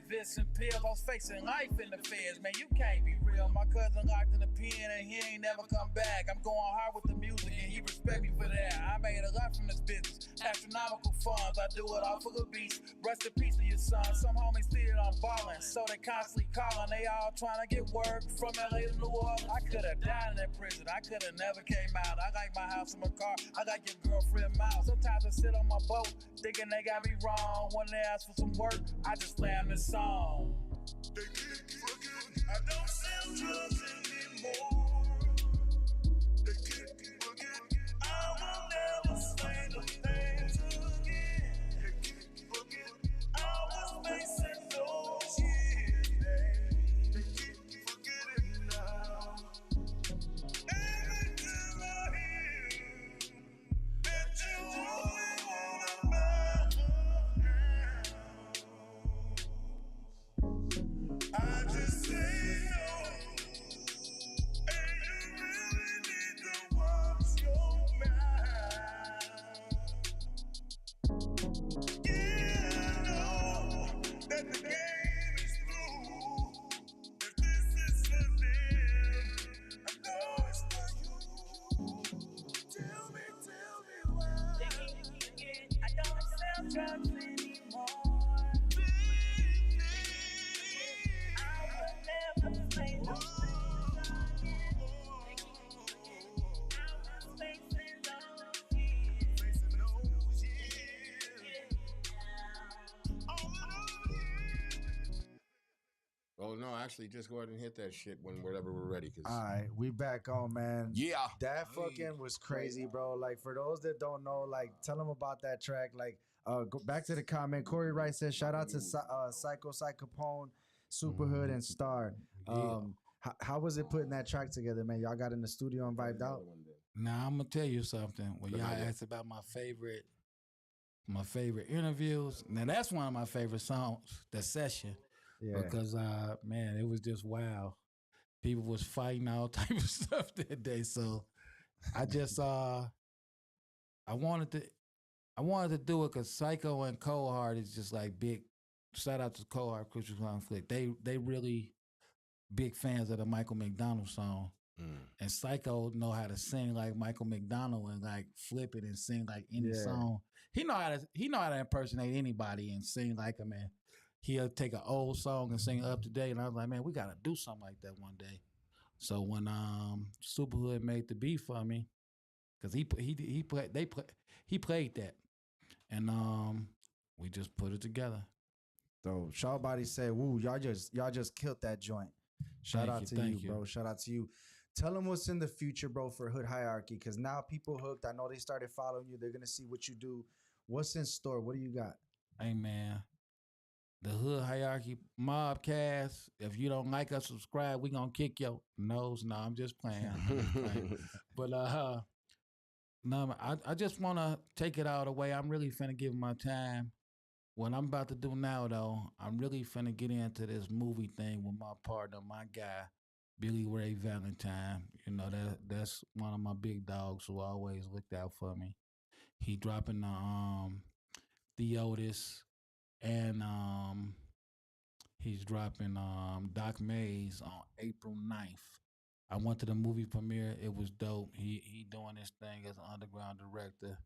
Vincent Peale, I was facing life in the feds. Man, you can't be real. My cousin locked in the pen and he ain't never come back. I'm going hard with the music and he respect me for that. I made a lot from this business. Astronomical funds, I do it all for the beats. Rest in peace to your son. Some homies see that I'm ballin', so they constantly calling. They all trying to get work from LA to New Orleans. I could have died in that prison. I could have never came out. I like my house and my car. I like your girlfriend Miles. Sometimes I sit on my boat thinking they got me wrong. When they ask for some work, I just slam this song. They keep forgetting I don't sell drugs anymore. They keep forgetting I will never say those things again. They keep forgetting I was facing those years. They keep forgetting now. Every time I hear that you only wanna buy I just say no, and you really need to watch your mouth. Yeah, I know that the game is through. If this is for them, I know it's for you. Tell me why. I don't sell drugs anymore. Oh no, actually, just go ahead and hit that shit whenever we're ready. Cause All right, we back on, man. yeah, That fucking was crazy, bro. Like, for those that don't know, like, tell them about that track. Like, go back to the comment. Corey Wright says, shout out to Psycho Capone, Superhood, and Star. How was it putting that track together, man? Y'all got in the studio and vibed out? Now I'm gonna tell you something. When y'all asked about my favorite interviews, now that's one of my favorite songs, The Session. Yeah. Because man, it was just wow. People was fighting all type of stuff that day. So I just I wanted to do it because Psycho and Cold Heart is just like big. Shout out to Cold Heart Crucial Conflict. They really big fans of the Michael McDonald song. And Psycho know how to sing like Michael McDonald and like flip it and sing like any song. He know how to impersonate anybody and sing like him. And he'll take an old song and sing it up to date. And I was like, man, we gotta do something like that one day. So when Superhood made the beat for me, because he played that, and we just put it together. So Shaw Body said, "Woo, y'all just killed that joint." Shout out to you, bro. Shout out to you. Tell them what's in the future, bro, for Hood Hierarchy, because now people hooked. I know they started following you. They're gonna see what you do. What's in store? What do you got? Hey man, the Hood Hierarchy Mobcast. If you don't like us, subscribe. We gonna kick your nose. No, I'm just playing. But no, I just wanna take it all the way. I'm really finna give my time. What I'm about to do now, though, I'm really finna get into this movie thing with my partner, my guy, Billy Ray Valentine. You know, that's one of my big dogs who always looked out for me. He dropping the Otis, and he's dropping Doc Mays on April 9th. I went to the movie premiere. It was dope. He doing this thing as an underground director.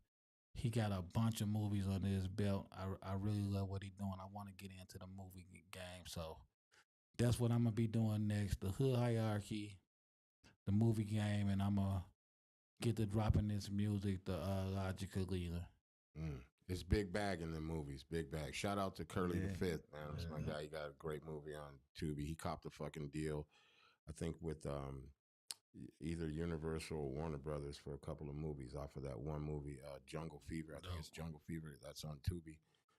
He got a bunch of movies under his belt. I really love what he's doing. I want to get into the movie game. So that's what I'm going to be doing next. The Hood Hierarchy, the movie game, and I'm going to get to dropping this music, the Logical Leader. It's big bag in the movies. Big bag. Shout out to Curly the Fifth, man. That's my guy. He got a great movie on Tubi. He copped a fucking deal, I think, with either Universal or Warner Brothers for a couple of movies off of that one movie, Jungle Fever. I think it's Jungle Fever. That's on Tubi.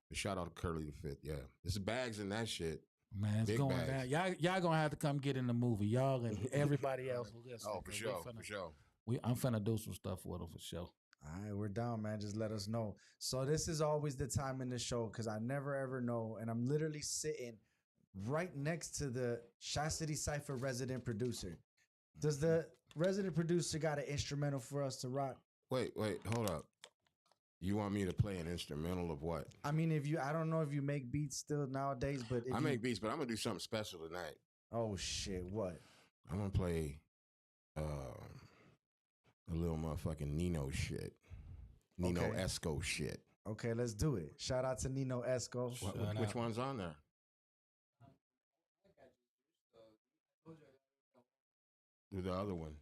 But shout out to Curly the Fifth. Yeah, there's bags in that shit. Man, it's big going bags. down. Y'all gonna have to come get in the movie. Y'all and everybody else who listen. Oh, for sure. I'm finna do some stuff with them for sure. All right, we're down, man. Just let us know. So this is always the time in the show because I never ever know, and I'm literally sitting right next to the Chastity Cypher resident producer. Does the resident producer got an instrumental for us to rock? Wait, hold up. You want me to play an instrumental of what? I mean, I don't know if you make beats still nowadays, but I make beats, but I'm gonna do something special tonight. Oh shit! What? I'm gonna play a little motherfucking Nino shit, Nino Esco shit. Okay, let's do it. Shout out to Nino Esco. Which one's on there? Do the other one.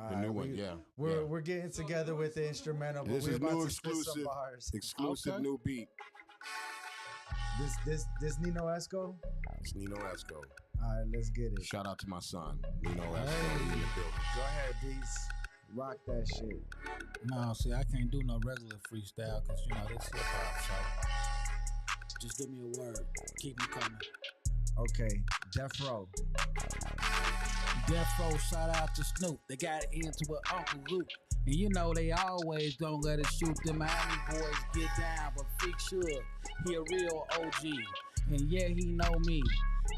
The new one, yeah. We're getting together with the instrumental. But This we're is about new to spit some bars. exclusive new beat. This Nino Esco. It's Nino Esco. All right, let's get it. Shout out to my son, Nino Esco. In the building. Go ahead, Beats. Rock that shit. No, see, I can't do no regular freestyle because, you know, this hip hop, so just give me a word. Keep me coming. Okay, Death Row. Death Row, shout out to Snoop. They got it into with Uncle Luke. And you know they always don't let it shoot. The Miami boys get down, but Freak should. He a real OG. And yeah, he know me.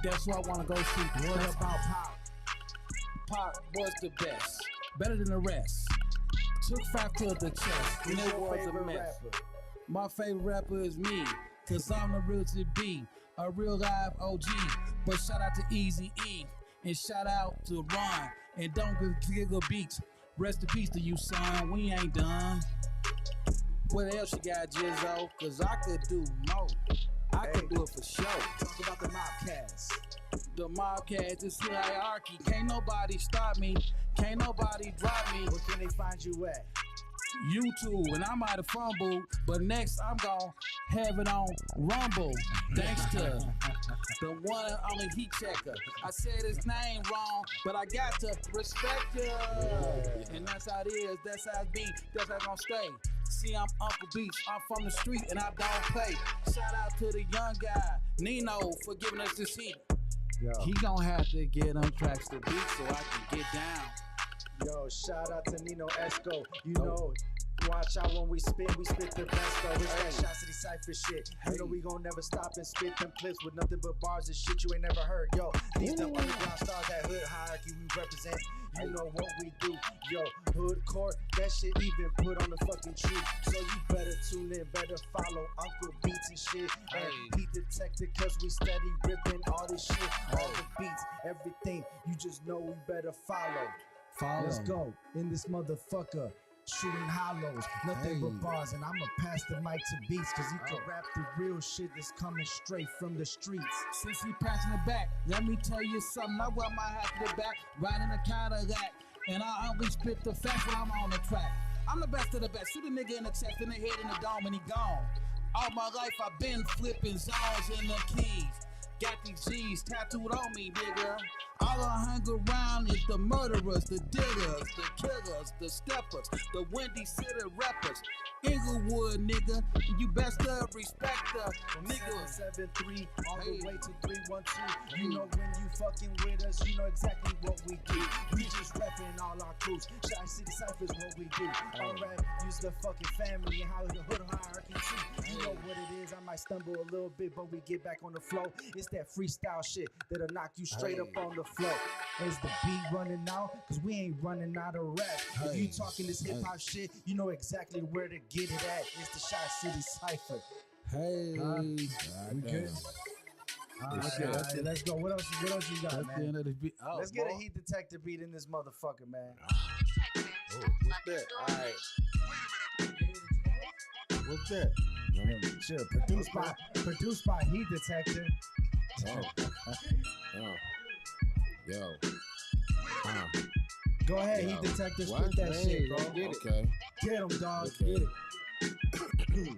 That's why I want to go shoot. What about Pop? Pop was the best. Better than the rest. Took 5 to the chest. And it was a mess. Rapper? My favorite rapper is me. Cause I'm the real to be. A real live OG. But shout out to Easy E. And shout out to Ron. And don't give the beats. Rest in peace to you, son. We ain't done. What else you got, Jizzo? Cause I could do more. I could do it for sure. Talk about the Mobcats. The Mobcats is hierarchy. Can't nobody stop me. Can't nobody drop me. Where can they find you at? YouTube, and I might have fumbled, but next I'm gonna have it on Rumble. Thanks to the one and only Heat Checker. I said his name wrong, but I got to respect it. And that's how it is, that's how it be, that's how it's gonna stay. See, I'm Uncle Beats, I'm from the street and I don't play. Shout out to the young guy, Nino, for giving us this heat. Yo. He gonna have to get them tracks to beat so I can get down. Yo, shout out to Nino Esco. You know, watch out when we spit the best though. It's that Shot City Cypher shit. You know we gon' never stop and spit them clips with nothing but bars and shit you ain't never heard. Yo, these them underground stars, that hood hierarchy we represent. You know what we do. Yo, hood court, that shit even put on the fucking tree. So you better tune in, better follow Uncle Beats and shit. And Heat Detector, cause we steady ripping all this shit. All the beats, everything. You just know we better follow. Let's go in this motherfucker, shooting hollows, nothing but bars, and I'ma pass the mic to Beats, cause he can rap the real shit that's coming straight from the streets. Since he passing it back, let me tell you something. I wear my hat to the back, riding a Cadillac, and I only spit the facts when I'm on the track. I'm the best of the best. Shoot a nigga in the chest, in the head, in the dome, and he gone. All my life I've been flipping zones in the keys. Got these G's tattooed on me, nigga. All I hang around is the murderers, the diggers, the killers, the steppers, the Windy City rappers. Inglewood, nigga, you best to respect the nigga. 773 all the way to 312. You know when you fucking with us, you know exactly what we do. We just repping all our crews. Shot City Cypher's what we do. Alright, use the fucking family and how the hood hierarchy too. You know what it is. I might stumble a little bit, but we get back on the flow. It's that freestyle shit that'll knock you straight up on the floor. Is the beat running out? Cause we ain't running out of rap. If you talking this hip hop shit, you know exactly where to get it at. It's the Shot City Cypher. We good? Let's go. What else you got, That's man? the end of the beat. Oh, Let's get a Heat Detector beat in this motherfucker, man. what's that? All right. What's that? Chill. Produced by Heat Detector. Yo. Go ahead, Yo. Heat Detector. What? Spit that shit, bro. Okay. Get him, dog. Okay. Get it.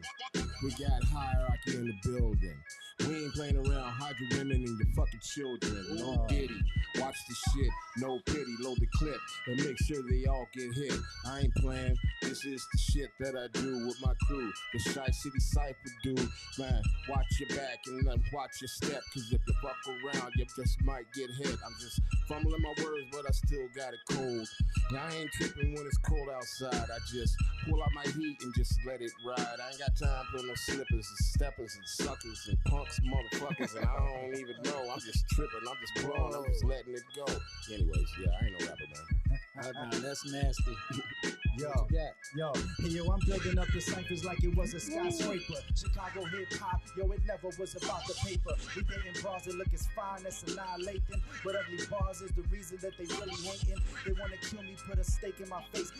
We got hierarchy in the building. We ain't playing around, hide your women and your fucking children. No diddy. Watch the shit, no pity. Load the clip and make sure they all get hit. I ain't playing. This is the shit that I do with my crew. The Shy City Cypher dude. Man, watch your back and watch your step. Cause if you fuck around, you just might get hit. I'm just fumbling my words, but I still got it cold. Now I ain't tripping when it's cold outside. I just pull out my heat and just let it ride. I ain't got time for no slippers and steppers and suckers and punks, motherfuckers, and I don't even know. I'm just tripping. I'm just blowing. I'm just letting it go. Anyways, yeah, I ain't no rapper, man. Nah, that's nasty. Yo, I'm building up the ciphers like it was a skyscraper. Chicago hip hop, yo, it never was about the paper. We dating bras that look as fine as annihilating, but ugly bars is the reason that they really hating. They wanna kill me, put a stake in my face.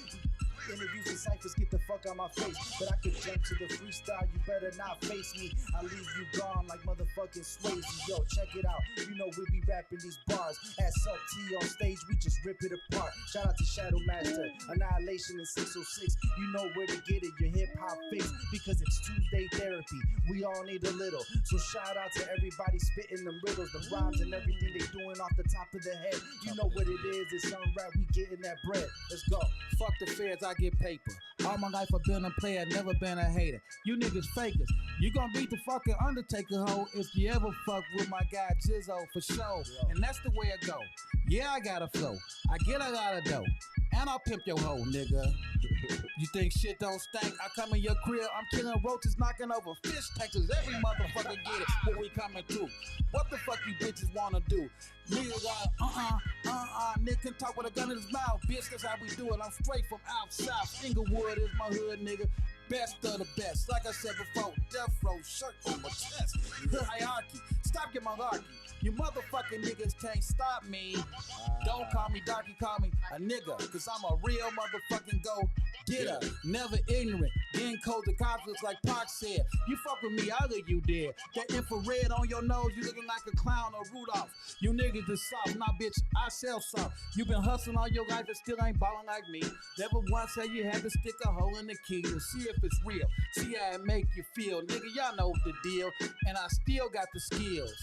Interviews and ciphers, get the fuck out my face. But I could jump to the freestyle, you better not face me. I leave you gone like motherfucking Swayze. Yo, check it out, you know we be rapping these bars. At Sub T on stage, we just rip it apart. Shout out to Shadow Master, Annihilation in 606. You know where to get it, your hip hop fix. Because it's Tuesday therapy, we all need a little. So shout out to everybody spitting them riddles, the rhymes and everything they doing off the top of the head. You know what it is, it's some rap, we getting that bread. Let's go. Fuck the feds, I get paper. All my life I've been a player, never been a hater. You niggas fakers. You gon' beat the fucking Undertaker hoe if you ever fuck with my guy Jizzo for sure. And that's the way I go. Yeah, I got a flow. I get a lot of dough. And I'll pimp your hoe, nigga. You think shit don't stink? I come in your crib, I'm killing roaches, knocking over fish tanks. Every motherfucker get it when we coming through. What the fuck you bitches wanna do? Nigga got nigga can talk with a gun in his mouth, bitch, that's how we do it. I'm straight from out south. Inglewood is my hood, nigga. Best of the best. Like I said before, death row shirt on my chest. Hood hierarchy. Stop your malarkey. You motherfucking niggas can't stop me. Don't call me Donkey, call me a nigga. Cause I'm a real motherfucking go-getter. Never ignorant. Getting cold to cops looks like Pac said. You fuck with me, I'll let you dead. That infrared on your nose, you looking like a clown or Rudolph. You niggas is soft. Nah, bitch, I sell soft. You been hustling all your life and still ain't ballin' like me. Never once said you had to stick a hole in the key to see if it's real. See how it make you feel. Nigga, y'all know the deal. And I still got the skills.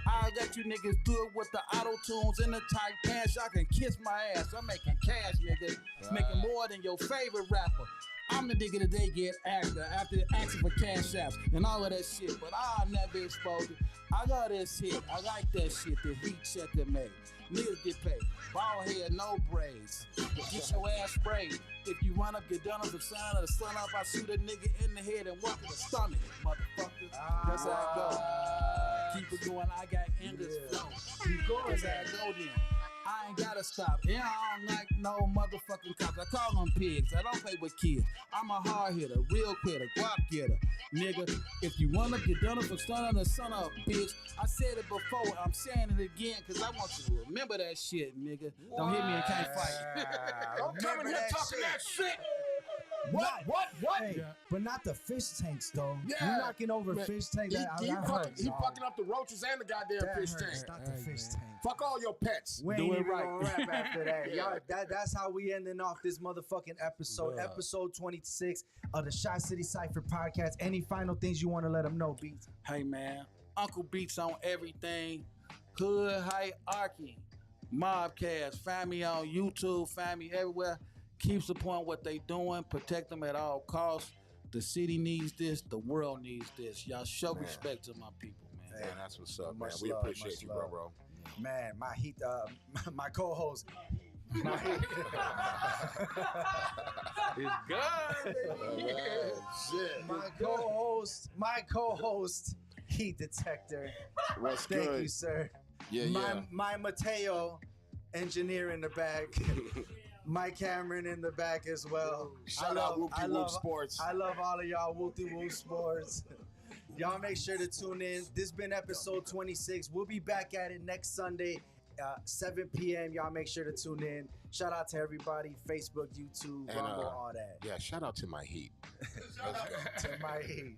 I'll let you niggas do it with the auto-tunes and the tight pants. Y'all can kiss my ass. I'm making cash, nigga. Making more than your favorite rapper. I'm the nigga that they get after asking for cash apps and all of that shit. But I'll never expose it. I love this hit. I like that shit. The heat checker made. Niggas get paid. Bald head, no braids. Get your ass sprayed. If you run up, get done up the sign of the sun up. I shoot a nigga in the head and walk in the stomach, motherfuckers. That's how it go. Keep it going, I got endless flow. Keep going, that's how it go then. I ain't gotta stop. Yeah, I don't like no motherfucking cops. I call them pigs. I don't play with kids. I'm a hard hitter, real quitter, guap getter. Nigga, if you wanna get done up from sun on the sun up, bitch. I said it before, I'm saying it again, cause I want you to remember that shit, nigga. Don't hit me and can't fight. Don't come in here talking that shit. What? Hey, Yeah. But not the fish tanks, though. Yeah. You're knocking over fish tanks. He fucking up the roaches and the goddamn that fish hurts, tank. not the fish tank. Fuck all your pets. We Do ain't it even right. gonna rap after that. Yeah. Y'all, that's how we ending off this motherfucking episode. Yeah. Episode 26 of the Shot City Cypher podcast. Any final things you want to let them know, Beats? Hey man, Uncle Beats on everything. Hood Hierarchy, Mobcast. Find me on YouTube. Find me everywhere. Keep supporting what they doing. Protect them at all costs. The city needs this. The world needs this. Y'all show respect to my people, man. Man, that's what's up, man. Much We love, appreciate much you, love. bro. Man, my heat, my co-host. It's good. Shit. My co-host, Heat Detector. What's Thank good? you, sir. Yeah, My Mateo, engineer in the back. Mike Cameron in the back as well. Shout out Whoopty Whoop Sports. I love all of y'all, Whoopty Whoop Sports. Y'all make sure to tune in. This been episode 26. We'll be back at it next Sunday, 7 p.m. Y'all make sure to tune in. Shout out to everybody, Facebook, YouTube, And, Rumble, all that. Yeah, shout out to my heat. To my heat.